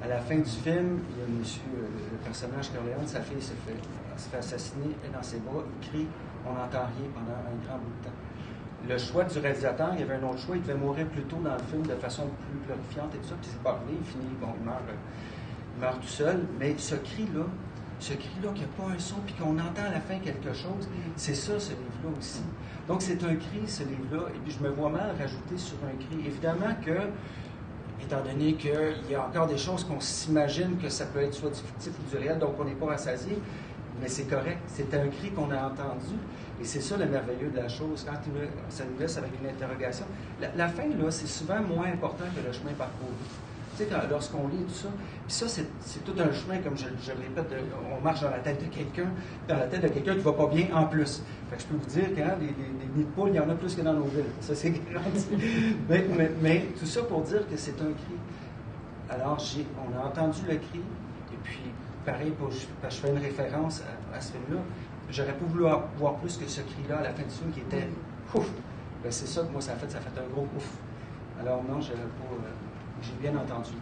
À la fin du film, il y a le personnage Corleone, sa fille se fait assassiner, elle est dans ses bras, il crie, on n'entend rien pendant un grand bout de temps. Le choix du réalisateur, il y avait un autre choix, il devait mourir plus tôt dans le film de façon plus glorifiante et tout ça, puis c'est pas arrivé, il finit, bon, il meurt tout seul, mais ce cri-là qu'il n'y a pas un son, puis qu'on entend à la fin quelque chose, c'est ça, ce livre-là aussi. Donc c'est un cri, ce livre-là, et puis je me vois mal rajouter sur un cri. Évidemment que, étant donné qu'il y a encore des choses qu'on s'imagine que ça peut être soit du fictif ou du réel, donc on n'est pas rassasié, mais c'est correct. C'est un cri qu'on a entendu, et c'est ça le merveilleux de la chose, quand ça nous laisse avec une interrogation. La fin, là, c'est souvent moins important que le chemin parcouru. Tu sais, lorsqu'on lit tout ça, puis ça, c'est tout un chemin, comme je le répète, on marche dans la tête de quelqu'un qui va pas bien en plus. Fait que je peux vous dire que les nids de poules, il y en a plus que dans nos villes. Ça, c'est garanti. mais tout ça pour dire que c'est un cri. Alors, on a entendu le cri, et puis, pareil, je fais une référence à ce film-là, j'aurais pas voulu voir plus que ce cri-là à la fin du film qui était ouf. Ben, c'est ça que moi, ça a fait un gros ouf. Alors non, j'ai bien entendu le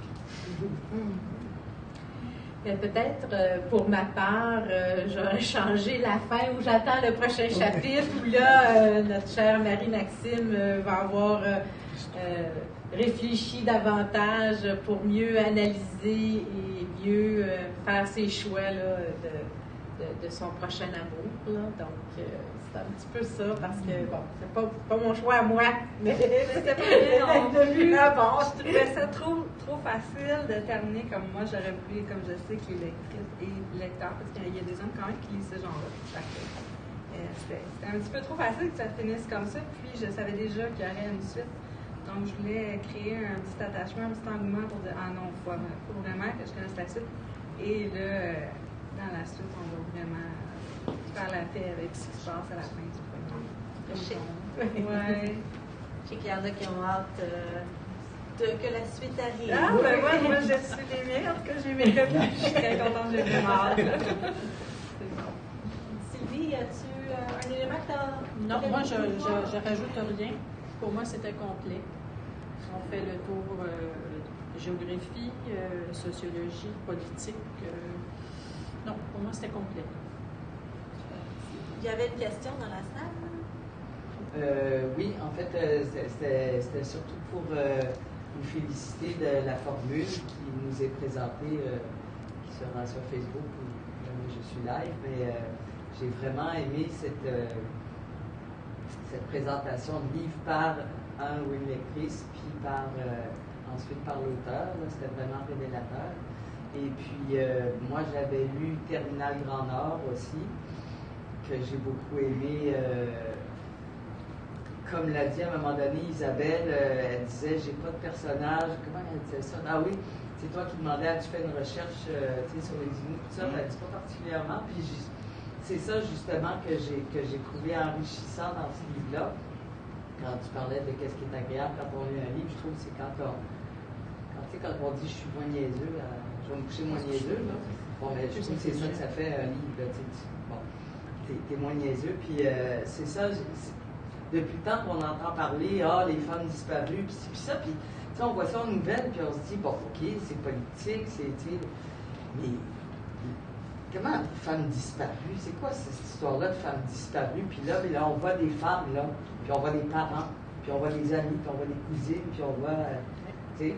cri. Mais peut-être, pour ma part, j'aurais changé la fin où j'attends le prochain chapitre, où là, notre chère Marie-Maxime va avoir réfléchi davantage pour mieux analyser et mieux faire ses choix là, de son prochain amour. Là. Donc, c'est un petit peu ça, parce que, bon, c'est pas mon choix à moi, mais c'était pas bien non plus. Bon, Je trouvais ça trop facile de terminer comme moi j'aurais voulu, comme je sais que les lectrices et lecteurs, parce qu'il y a des hommes quand même qui lisent ce genre-là. C'était un petit peu trop facile que ça finisse comme ça, puis je savais déjà qu'il y aurait une suite. Donc, je voulais créer un petit attachement, un petit engouement pour dire « Ah non, il faut vraiment que je connaisse la suite. » Et là, dans la suite, on va vraiment faire la paix avec ce qui se passe à la fin du premier. Ouais. Je sais qu'il y en a qui ont hâte que la suite arrive. Ah, ben moi, je suis les miens. En tout cas, j'ai mes copines. Je suis très contente, j'ai vraiment hâte. C'est bon. Sylvie, as-tu un élément que tu as... Non, moi, je rajoute rien. Pour moi, c'était complet. On fait le tour géographie, sociologie, politique. Non, pour moi, c'était complet. Il y avait une question dans la salle? Oui, en fait, c'était surtout pour vous féliciter de la formule qui nous est présentée, qui sera sur Facebook où jamais je suis live, mais j'ai vraiment aimé cette présentation de livre par un ou une lectrice, puis ensuite par l'auteur. C'était vraiment révélateur. Et puis, moi, j'avais lu Terminal Grand Nord aussi, que j'ai beaucoup aimé. Comme l'a dit à un moment donné Isabelle, elle disait « J'ai pas de personnage. » Comment elle disait ça? Ah oui, c'est toi qui demandais « As-tu fait une recherche sur les Inuits? » Tout ça, elle dit pas particulièrement. Puis c'est ça, justement, que j'ai trouvé enrichissant dans ce livre-là. Quand tu parlais de qu'est-ce qui est agréable quand on lit un livre, je trouve que c'est quand on dit « Je suis moins niaiseux », je vais me coucher moins niaiseux, là. Bon, mais je trouve que c'est ça que ça fait un livre, là, bon, t'es moins niaiseux, puis c'est ça, depuis le temps qu'on entend parler, les femmes disparues, puis ça, puis on voit ça en nouvelles, puis on se dit, bon, ok, c'est politique, mais comment femmes disparues, c'est quoi cette histoire-là de femmes disparues, puis là, on voit des femmes, là, puis on voit des parents, puis on voit des amis, puis on voit des cousines, puis on voit, tu sais,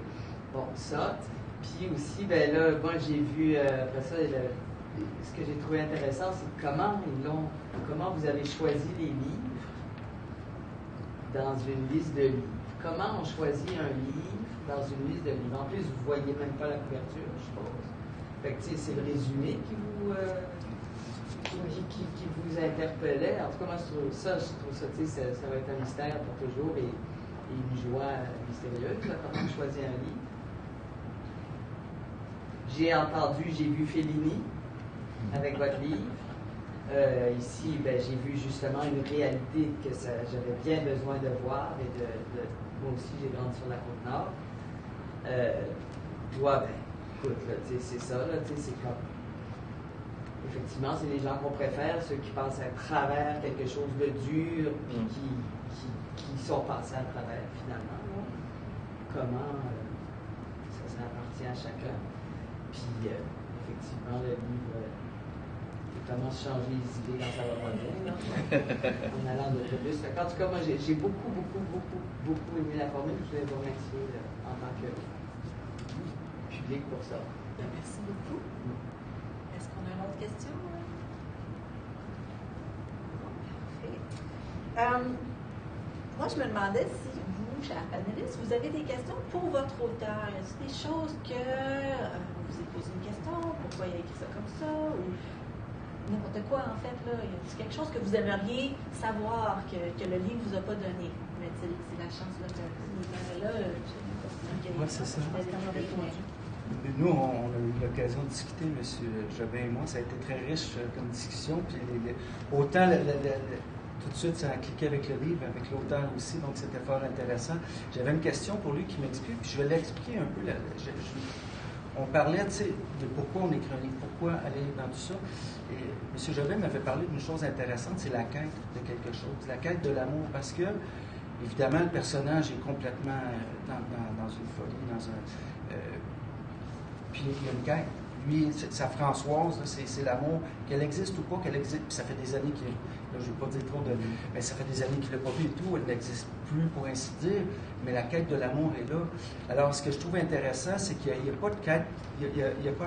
bon, ça. Puis aussi, ben là, moi j'ai vu, après ça, ce que j'ai trouvé intéressant, c'est comment vous avez choisi les livres dans une liste de livres. Comment on choisit un livre dans une liste de livres? En plus, vous ne voyez même pas la couverture, je suppose. Fait que, tu sais, c'est le résumé qui vous interpellait. En tout cas, moi, je trouve ça, tu sais, ça va être un mystère pour toujours et une joie mystérieuse, là, comment choisir un livre. J'ai vu Fellini avec votre livre. Ici, ben, j'ai vu justement une réalité que j'avais bien besoin de voir et moi aussi, j'ai grandi sur la Côte-Nord. Toi, ben, écoute, c'est ça, c'est comme... Effectivement, c'est les gens qu'on préfère, ceux qui passent à travers quelque chose de dur, puis qui sont passés à travers, finalement. Comment ça appartient à chacun. Puis, effectivement, le livre, comment changer les idées quand ça va pas bien, en allant d'autobus. En tout cas, moi, j'ai beaucoup aimé la formule. Je voulais vous remercier en tant que public pour ça. Merci beaucoup. Est-ce qu'on a une autre question? Parfait. Moi, je me demandais si vous, chers panélistes, vous avez des questions pour votre auteur. Y a-t-il des choses que vous vous avez posé une question, pourquoi il a écrit ça comme ça, ou n'importe quoi en fait là. Y a-t-il quelque chose que vous aimeriez savoir que le livre vous a pas donné? Mais c'est la chance là que vous avez là. Oui, c'est ça. Nous, on a eu l'occasion de discuter, M. Jobin et moi. Ça a été très riche comme discussion. Puis autant tout de suite, ça a cliqué avec le livre, avec l'auteur aussi, donc c'était fort intéressant. J'avais une question pour lui qui m'explique, puis je vais l'expliquer un peu. On parlait, tu sais, de pourquoi on écrit un livre, pourquoi aller dans tout ça. Et M. Jobin m'avait parlé d'une chose intéressante, c'est la quête de quelque chose, la quête de l'amour, parce que, évidemment, le personnage est complètement dans une folie, puis il y a une quête. lui, sa Françoise, c'est l'amour, qu'elle existe ou pas, qu'elle existe. Puis ça fait des années qu'il. Là, je ne vais pas dire trop de. Mais ça fait des années qu'il ne l'a pas vu et tout, elle n'existe plus, pour ainsi dire, mais la quête de l'amour est là. Alors, ce que je trouve intéressant, c'est qu'il n'y a pas de quête. Il y a pas.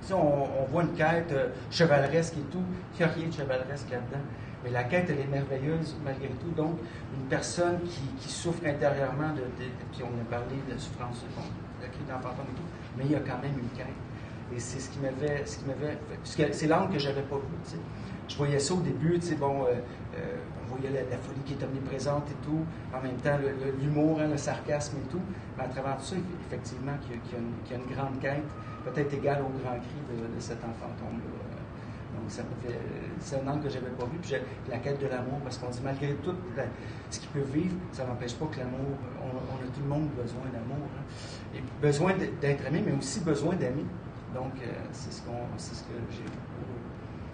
Tu sais, on voit une quête chevaleresque et tout, il n'y a rien de chevaleresque là-dedans. Mais la quête, elle est merveilleuse malgré tout. Donc, une personne qui souffre intérieurement puis on a parlé de la souffrance, de la crise d'enfantement et tout, mais il y a quand même une quête. Et c'est ce qui m'avait c'est l'angle que j'avais pas vu, tu sais. Je voyais ça au début, tu sais, bon, on voyait la folie qui est omniprésente et tout, en même temps l'humour, le sarcasme et tout, mais à travers tout ça, effectivement, qu'il y a une grande quête, peut-être égale au grand cri de cet enfant-tombe-là. Donc, c'est un angle que j'avais pas vu, puis la quête de l'amour, parce qu'on dit, malgré tout ce qu'il peut vivre, ça n'empêche pas que l'amour, on a tout le monde besoin d'amour, hein. Et besoin d'être aimé, mais aussi besoin d'aimer. Donc, c'est ce que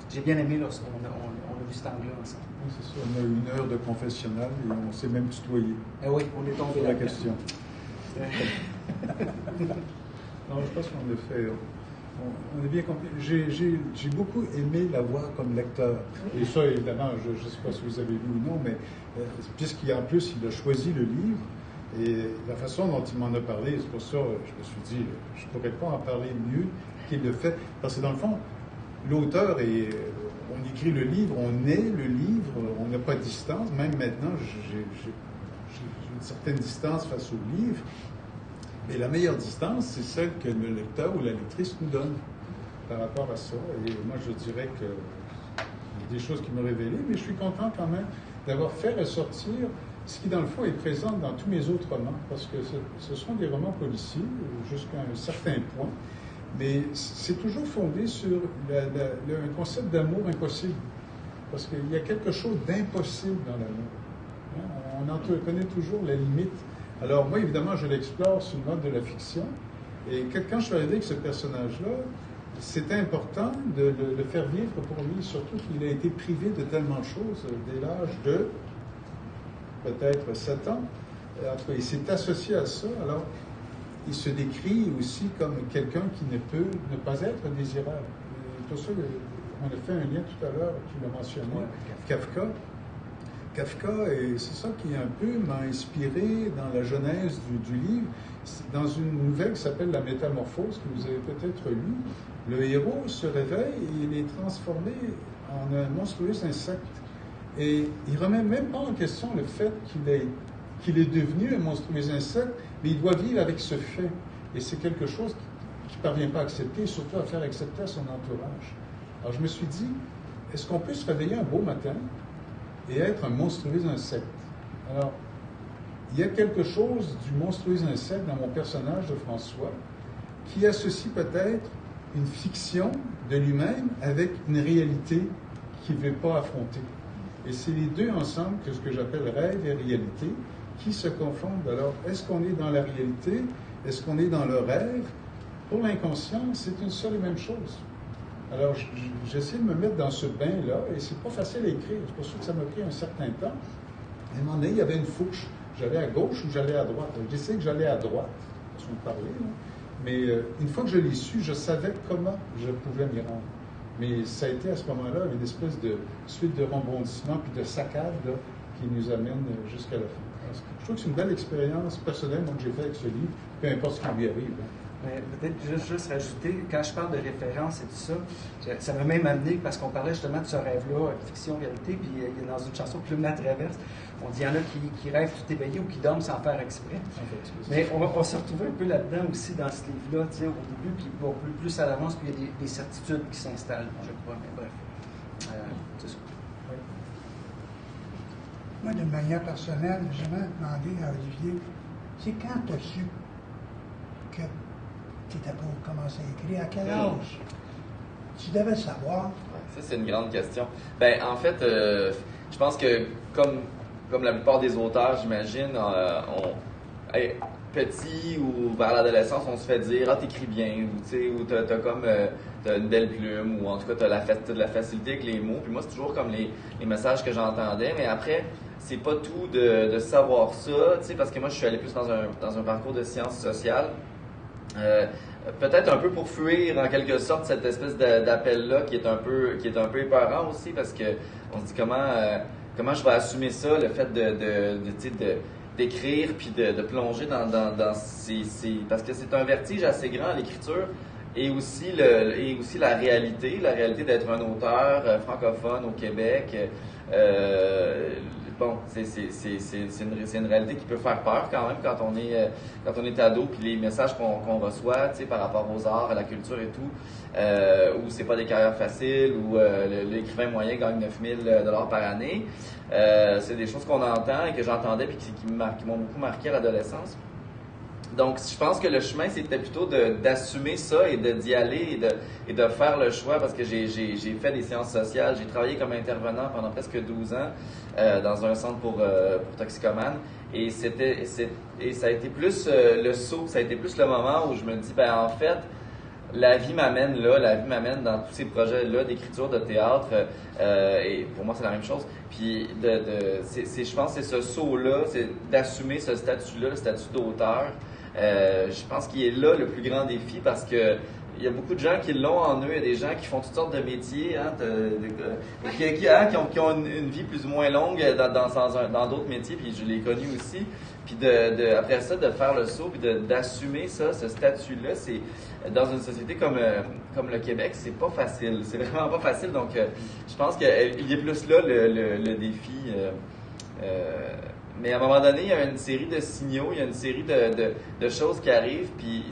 j'ai bien aimé lorsqu'on a vu cet angle-là ensemble. Oui, c'est ça. On a une heure de confessionnal et on s'est même tutoyé. Ah oui, on est tombé sur la question. Non, je pense qu'on l'a fait. On est bien compris. J'ai beaucoup aimé la voir comme lecteur. Et ça, évidemment, je ne sais pas si vous avez vu ou non, mais puisqu'en plus, il a choisi le livre, et la façon dont il m'en a parlé, c'est pour ça que je me suis dit, je ne pourrais pas en parler mieux qu'il le fait. Parce que dans le fond, l'auteur, on écrit le livre, on est le livre, on n'a pas de distance. Même maintenant, j'ai une certaine distance face au livre. Mais la meilleure distance, c'est celle que le lecteur ou la lectrice nous donne par rapport à ça. Et moi, je dirais qu'il y a des choses qui m'ont révélé, mais je suis content quand même d'avoir fait ressortir ce qui, dans le fond, est présent dans tous mes autres romans, parce que ce sont des romans policiers jusqu'à un certain point, mais c'est toujours fondé sur un concept d'amour impossible, parce qu'il y a quelque chose d'impossible dans l'amour. Hein? On entreconnaît toujours la limite. Alors moi, évidemment, je l'explore sous le mode de la fiction, et quand je suis arrivé avec ce personnage-là, c'était important de le faire vivre pour lui, surtout qu'il a été privé de tellement de choses dès l'âge de peut-être 7 ans. Il s'est associé à ça, alors il se décrit aussi comme quelqu'un qui ne peut ne pas être désirable. Et pour ça, on a fait un lien tout à l'heure, tu l'as mentionné, Kafka, et c'est ça qui un peu m'a inspiré dans la genèse du livre. Dans une nouvelle qui s'appelle La Métamorphose, que vous avez peut-être lu, le héros se réveille et il est transformé en un monstrueux insecte. Et il ne remet même pas en question le fait qu'il est devenu un monstrueux insecte, mais il doit vivre avec ce fait. Et c'est quelque chose qu'il ne parvient pas à accepter, et surtout à faire accepter à son entourage. Alors je me suis dit, est-ce qu'on peut se réveiller un beau matin et être un monstrueux insecte? Alors, il y a quelque chose du monstrueux insecte dans mon personnage de François qui associe peut-être une fiction de lui-même avec une réalité qu'il ne veut pas affronter. Et c'est les deux ensemble que ce que j'appelle rêve et réalité qui se confondent. Alors, est-ce qu'on est dans la réalité? Est-ce qu'on est dans le rêve? Pour l'inconscient, c'est une seule et même chose. Alors, j'essaie de me mettre dans ce bain-là, et c'est pas facile à écrire. C'est pour ça que ça m'a pris un certain temps. À un moment donné, il y avait une fourche. J'allais à gauche ou j'allais à droite. Je sais que j'allais à droite, parce qu'on parlait, là. Mais une fois que je l'ai su, je savais comment je pouvais m'y rendre. Mais ça a été à ce moment-là une espèce de suite de rebondissements puis de saccades là, qui nous amène jusqu'à la fin. Je trouve que c'est une belle expérience personnelle que j'ai faite avec ce livre, peu importe ce qui lui arrive. Mais peut-être juste rajouter, quand je parle de référence et tout ça, ça m'a même amené, parce qu'on parlait justement de ce rêve-là, fiction-réalité, puis il y a dans une chanson, Plume la traverse, on dit il y en a qui rêvent tout éveillés ou qui dorment sans faire exprès. Mais on va se retrouver un peu là-dedans aussi dans ce livre-là, tu sais, au début, puis bon, plus à l'avance, puis il y a des certitudes qui s'installent, je crois, mais bref. C'est ça. Oui. Moi, d'une manière personnelle, j'ai jamais demandé à Olivier, c'est quand tu as su que tu étais pour commencer à écrire, à quel âge? Tu devais savoir. Ça, c'est une grande question. Ben, en fait, je pense que comme la plupart des auteurs, j'imagine, petit ou vers l'adolescence, on se fait dire « Ah, t'écris bien » ou t'as une belle plume, ou en tout cas t'as de la facilité avec les mots. Puis moi, c'est toujours comme les messages que j'entendais, mais après, c'est pas tout de savoir ça, parce que moi, je suis allé plus dans un parcours de sciences sociales. peut-être un peu pour fuir en quelque sorte cette espèce d'appel-là qui est un peu épeurant aussi, parce que on se dit comment je vais assumer ça, le fait d'écrire puis de plonger dans ces parce que c'est un vertige assez grand l'écriture et aussi la réalité d'être un auteur francophone au Québec. Bon, c'est une réalité qui peut faire peur quand même quand on est ado, puis les messages qu'on reçoit, tu sais, par rapport aux arts, à la culture et tout, où c'est pas des carrières faciles, où l'écrivain moyen gagne 9 000 $ par année. C'est des choses qu'on entend et que j'entendais puis qui m'ont beaucoup marqué à l'adolescence. Donc, je pense que le chemin, c'était plutôt d'assumer ça et d'y aller et de faire le choix, parce que j'ai fait des séances sociales, j'ai travaillé comme intervenant pendant presque 12 ans dans un centre pour toxicomanes, et ça a été plus le saut, ça a été plus le moment où je me dis, ben en fait, la vie m'amène dans tous ces projets-là d'écriture, de théâtre, et pour moi, c'est la même chose. Puis, je pense que c'est ce saut-là, c'est d'assumer ce statut-là, le statut d'auteur. Je pense qu'il est là le plus grand défi, parce que il y a beaucoup de gens qui l'ont en eux. Il y a des gens qui font toutes sortes de métiers, qui ont une vie plus ou moins longue dans d'autres métiers, puis je l'ai connu aussi. Puis après ça, de faire le saut, puis d'assumer ça, ce statut-là, c'est dans une société comme le Québec, c'est pas facile. C'est vraiment pas facile. Donc, je pense qu'il est plus là le défi. Mais à un moment donné, il y a une série de signaux, il y a une série de choses qui arrivent, puis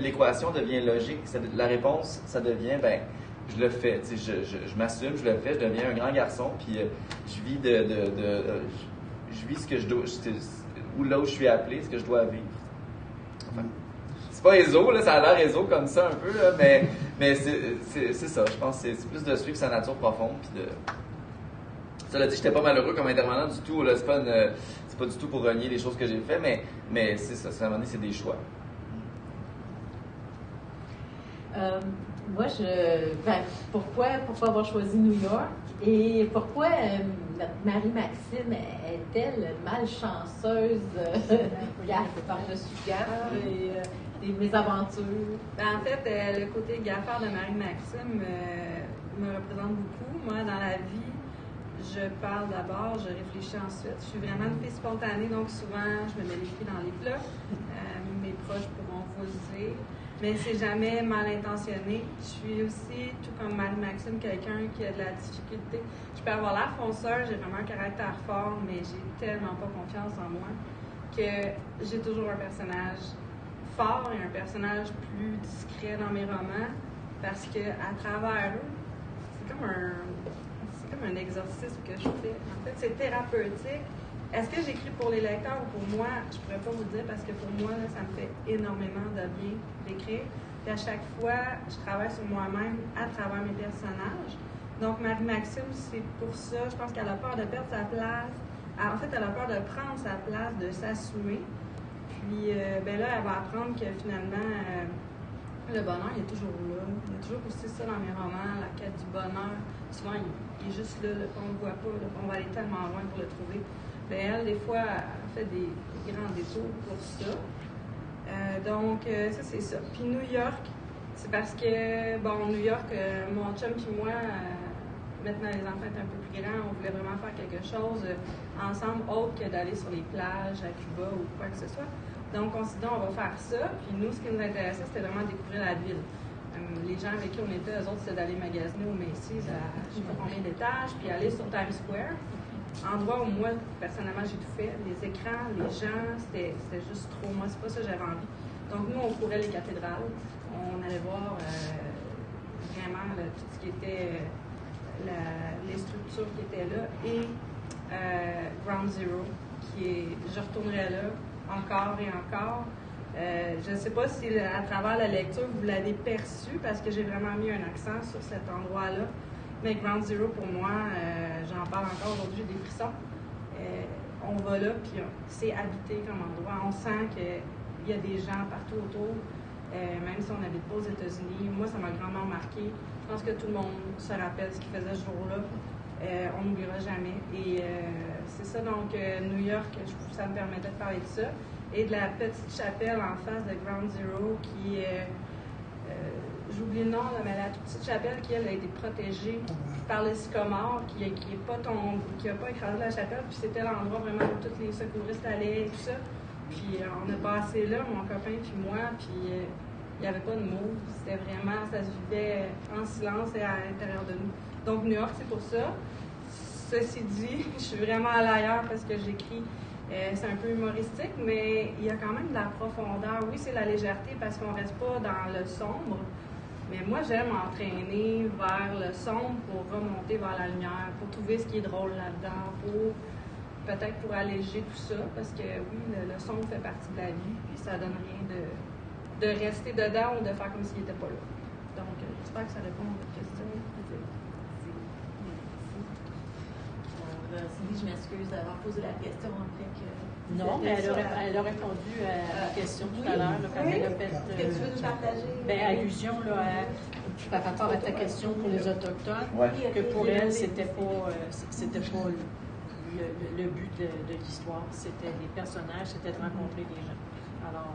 l'équation devient logique. La réponse, ça devient, ben, je le fais. Je m'assume, je le fais, je deviens un grand garçon, puis je vis je vis ce que je dois, ou là où je suis appelé, ce que je dois vivre. Enfin, c'est pas éso, là, ça a l'air éso comme ça un peu, là, mais c'est ça. Je pense que c'est plus de suivre sa nature profonde, puis de... Cela dit, j'étais pas malheureux comme intervenant du tout. Là, c'est pas du tout pour renier les choses que j'ai fait, mais c'est ça. À un moment donné, c'est des choix. Moi, pourquoi avoir choisi New York et pourquoi Marie-Maxime est-elle malchanceuse par-dessus gaffe et mes aventures? En fait, le côté gaffard de Marie-Maxime me représente beaucoup. Moi, dans la vie, je parle d'abord, je réfléchis ensuite. Je suis vraiment une fille spontanée, donc souvent, je me mets les pieds dans les plats. Mes proches pourront vous le dire. Mais c'est jamais mal intentionné. Je suis aussi, tout comme Marie-Maxime, quelqu'un qui a de la difficulté. Je peux avoir l'air fonceur, j'ai vraiment un caractère fort, mais j'ai tellement pas confiance en moi que j'ai toujours un personnage fort et un personnage plus discret dans mes romans, parce qu'à travers eux, c'est comme un exorcisme que je fais. En fait, c'est thérapeutique. Est-ce que j'écris pour les lecteurs ou pour moi? Je ne pourrais pas vous dire, parce que pour moi, là, ça me fait énormément de bien d'écrire. Puis à chaque fois, je travaille sur moi-même à travers mes personnages. Donc, Marie-Maxime, c'est pour ça. Je pense qu'elle a peur de perdre sa place. En fait, elle a peur de prendre sa place, de s'assumer. Puis là, elle va apprendre que finalement, le bonheur, il est toujours là. Il y a toujours aussi ça dans mes romans, la quête du bonheur. Souvent, il est juste là, on ne le voit pas, on va aller tellement loin pour le trouver. Mais elle, des fois, elle fait des grands détours pour ça. Donc, ça, c'est ça. Puis New York, c'est parce que, New York, mon chum puis moi, maintenant les enfants étaient un peu plus grands, on voulait vraiment faire quelque chose ensemble, autre que d'aller sur les plages à Cuba ou quoi que ce soit. Donc, on s'est dit, on va faire ça. Puis nous, ce qui nous intéressait, c'était vraiment découvrir la ville. Les gens avec qui on était, eux autres, c'était d'aller magasiner au Macy's à je ne sais pas combien d'étages, puis aller sur Times Square. Endroit où moi, personnellement, j'ai tout fait. Les écrans, les gens, c'était juste trop. Moi, c'est pas ça que j'avais envie. Donc, nous, on courait les cathédrales. On allait voir vraiment tout ce qui était les structures qui étaient là. Et Ground Zero, je retournerai là encore et encore. Je ne sais pas si à travers la lecture, vous l'avez perçu, parce que j'ai vraiment mis un accent sur cet endroit-là. Mais Ground Zero, pour moi, j'en parle encore aujourd'hui, j'ai des frissons. On va là, puis c'est habité comme endroit. On sent qu'il y a des gens partout autour, même si on n'habite pas aux États-Unis. Moi, ça m'a grandement marqué. Je pense que tout le monde se rappelle ce qu'il faisait ce jour-là. On n'oubliera jamais. Et c'est ça, donc, New York, ça me permettait de parler de ça. et de la petite chapelle en face de Ground Zero qui j'oublie le nom, mais la toute petite chapelle qui, elle, a été protégée par le sycomore, qui est pas tombé, qui n'a pas écrasé la chapelle, puis c'était l'endroit vraiment où tous les secouristes allaient et tout ça. Puis on a passé là, mon copain puis moi, puis il n'y avait pas de mots. C'était vraiment, ça se vivait en silence et à l'intérieur de nous. Donc New York, c'est pour ça. Ceci dit, je suis vraiment à l'ailleurs parce que j'écris, c'est un peu humoristique, mais il y a quand même de la profondeur. Oui, c'est la légèreté parce qu'on ne reste pas dans le sombre, mais moi, j'aime m'entraîner vers le sombre pour remonter vers la lumière, pour trouver ce qui est drôle là-dedans, peut-être pour alléger tout ça, parce que oui, le sombre fait partie de la vie, puis ça donne rien de rester dedans ou de faire comme s'il n'était pas là. Donc, j'espère que ça répond à votre question. Sylvie, je m'excuse d'avoir posé la question après que... Non, mais elle a répondu à la question tout à l'heure, quand elle a fait... Est-ce que tu veux nous partager? Allusion là, par rapport à ta question pour les Autochtones, que pour elle, c'était pas le but de l'histoire, c'était les personnages, c'était de rencontrer des gens. Alors,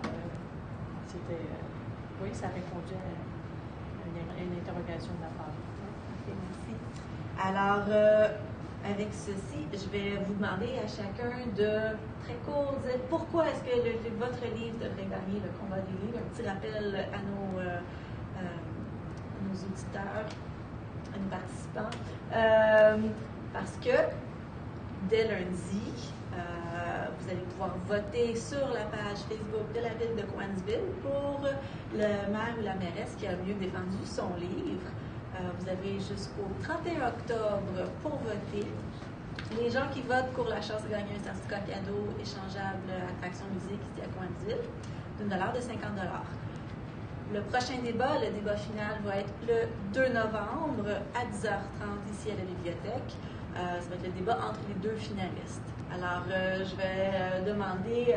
c'était... oui, ça répondait à une interrogation de la part. Ok, merci. Alors, avec ceci, je vais vous demander à chacun de, très court, dire pourquoi est-ce que votre livre devrait gagner le combat des livres. Un petit rappel à nos auditeurs, à nos participants. Parce que dès lundi, vous allez pouvoir voter sur la page Facebook de la ville de Cowansville pour le maire ou la mairesse qui a mieux défendu son livre. Vous avez jusqu'au 31 octobre pour voter. Les gens qui votent courent la chance de gagner un certificat cadeau échangeable attraction musique ici à Cowansville d'une valeur de 50 $. Le prochain débat, le débat final, va être le 2 novembre à 10h30 ici à la bibliothèque. Ça va être le débat entre les deux finalistes. Alors, je vais demander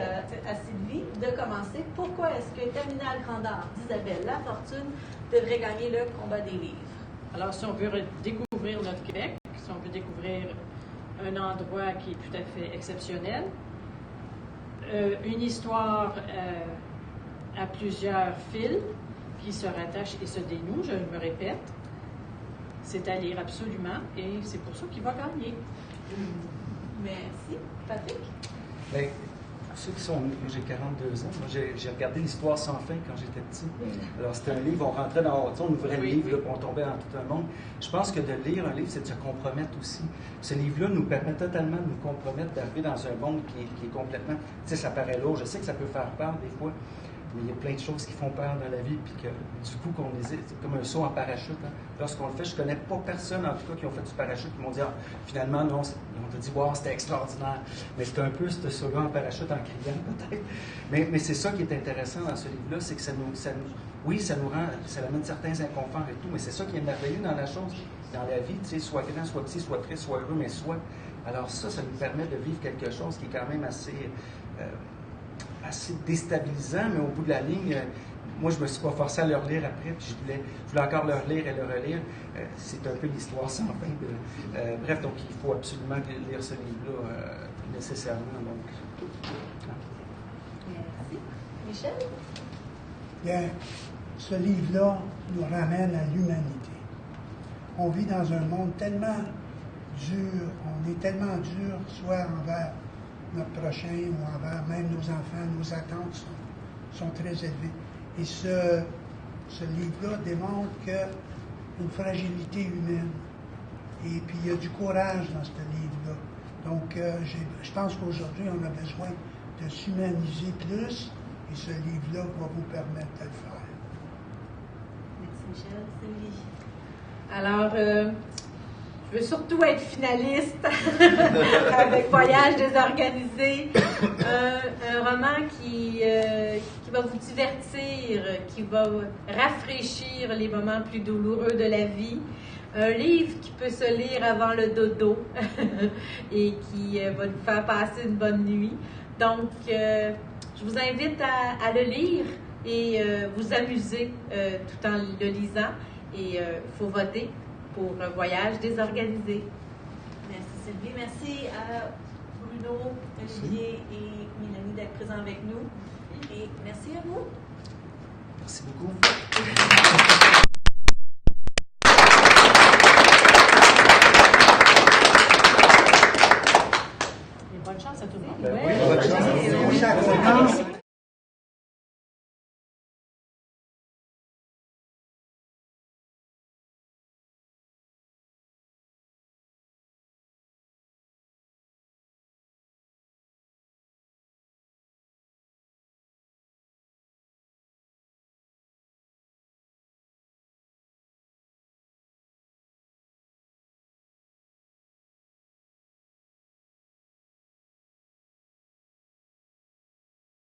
à Sylvie de commencer. Pourquoi est-ce que Terminal Grandeur d'Isabelle Lafortune devrait gagner le combat des livres? Alors, si on veut découvrir notre Québec, si on veut découvrir un endroit qui est tout à fait exceptionnel, une histoire à plusieurs fils qui se rattachent et se dénouent, je me répète, c'est à lire absolument et c'est pour ça qu'il va gagner. Merci. Patrick? Bien, pour ceux qui sont... J'ai 42 ans. Moi, j'ai regardé l'Histoire sans fin quand j'étais petit. Alors, c'était un livre, on rentrait dans... On ouvrait le livre, là, puis on tombait dans tout un monde. Je pense que de lire un livre, c'est de se compromettre aussi. Ce livre-là nous permet totalement de nous compromettre, d'arriver dans un monde qui est complètement... Tu sais, ça paraît lourd. Je sais que ça peut faire peur des fois, mais il y a plein de choses qui font peur dans la vie, puis que du coup, qu'on les... c'est comme un saut en parachute. Hein. Lorsqu'on le fait, je ne connais pas personne, en tout cas, qui ont fait du parachute, qui m'ont dit, finalement, non, on t'a dit, wow, c'était extraordinaire. Mais c'était un peu ce saut en parachute en criant, peut-être. Mais c'est ça qui est intéressant dans ce livre-là, c'est que ça nous rend, ça amène certains inconforts et tout, mais c'est ça qui est merveilleux dans la chose, dans la vie, tu sais, soit grand, soit petit, soit triste, soit heureux, mais soit. Alors ça nous permet de vivre quelque chose qui est quand même assez déstabilisant, mais au bout de la ligne, moi, je ne me suis pas forcé à le relire après, puis je voulais encore le relire et le relire. C'est un peu l'histoire sans fin. Bref, donc il faut absolument lire ce livre-là nécessairement. Donc. Merci. Michel? Bien, ce livre-là nous ramène à l'humanité. On vit dans un monde tellement dur, on est tellement dur, soit envers notre prochain ou envers même nos enfants, nos attentes sont très élevées. Et ce livre-là démontre qu'il y a une fragilité humaine. Et puis il y a du courage dans ce livre-là. Donc je pense qu'aujourd'hui, on a besoin de s'humaniser plus, et ce livre-là va vous permettre de le faire. Merci Michel. Sylvie? Alors, je veux surtout être finaliste avec Voyage désorganisé, un roman qui va vous divertir, qui va rafraîchir les moments plus douloureux de la vie, un livre qui peut se lire avant le dodo et qui va vous faire passer une bonne nuit. Donc, je vous invite à le lire et vous amuser tout en le lisant. Et il faut voter pour un Voyage désorganisé. Merci Sylvie. Merci à Bruno, Olivier et Mélanie Denis, d'être présent avec nous. Et merci à vous. Merci beaucoup.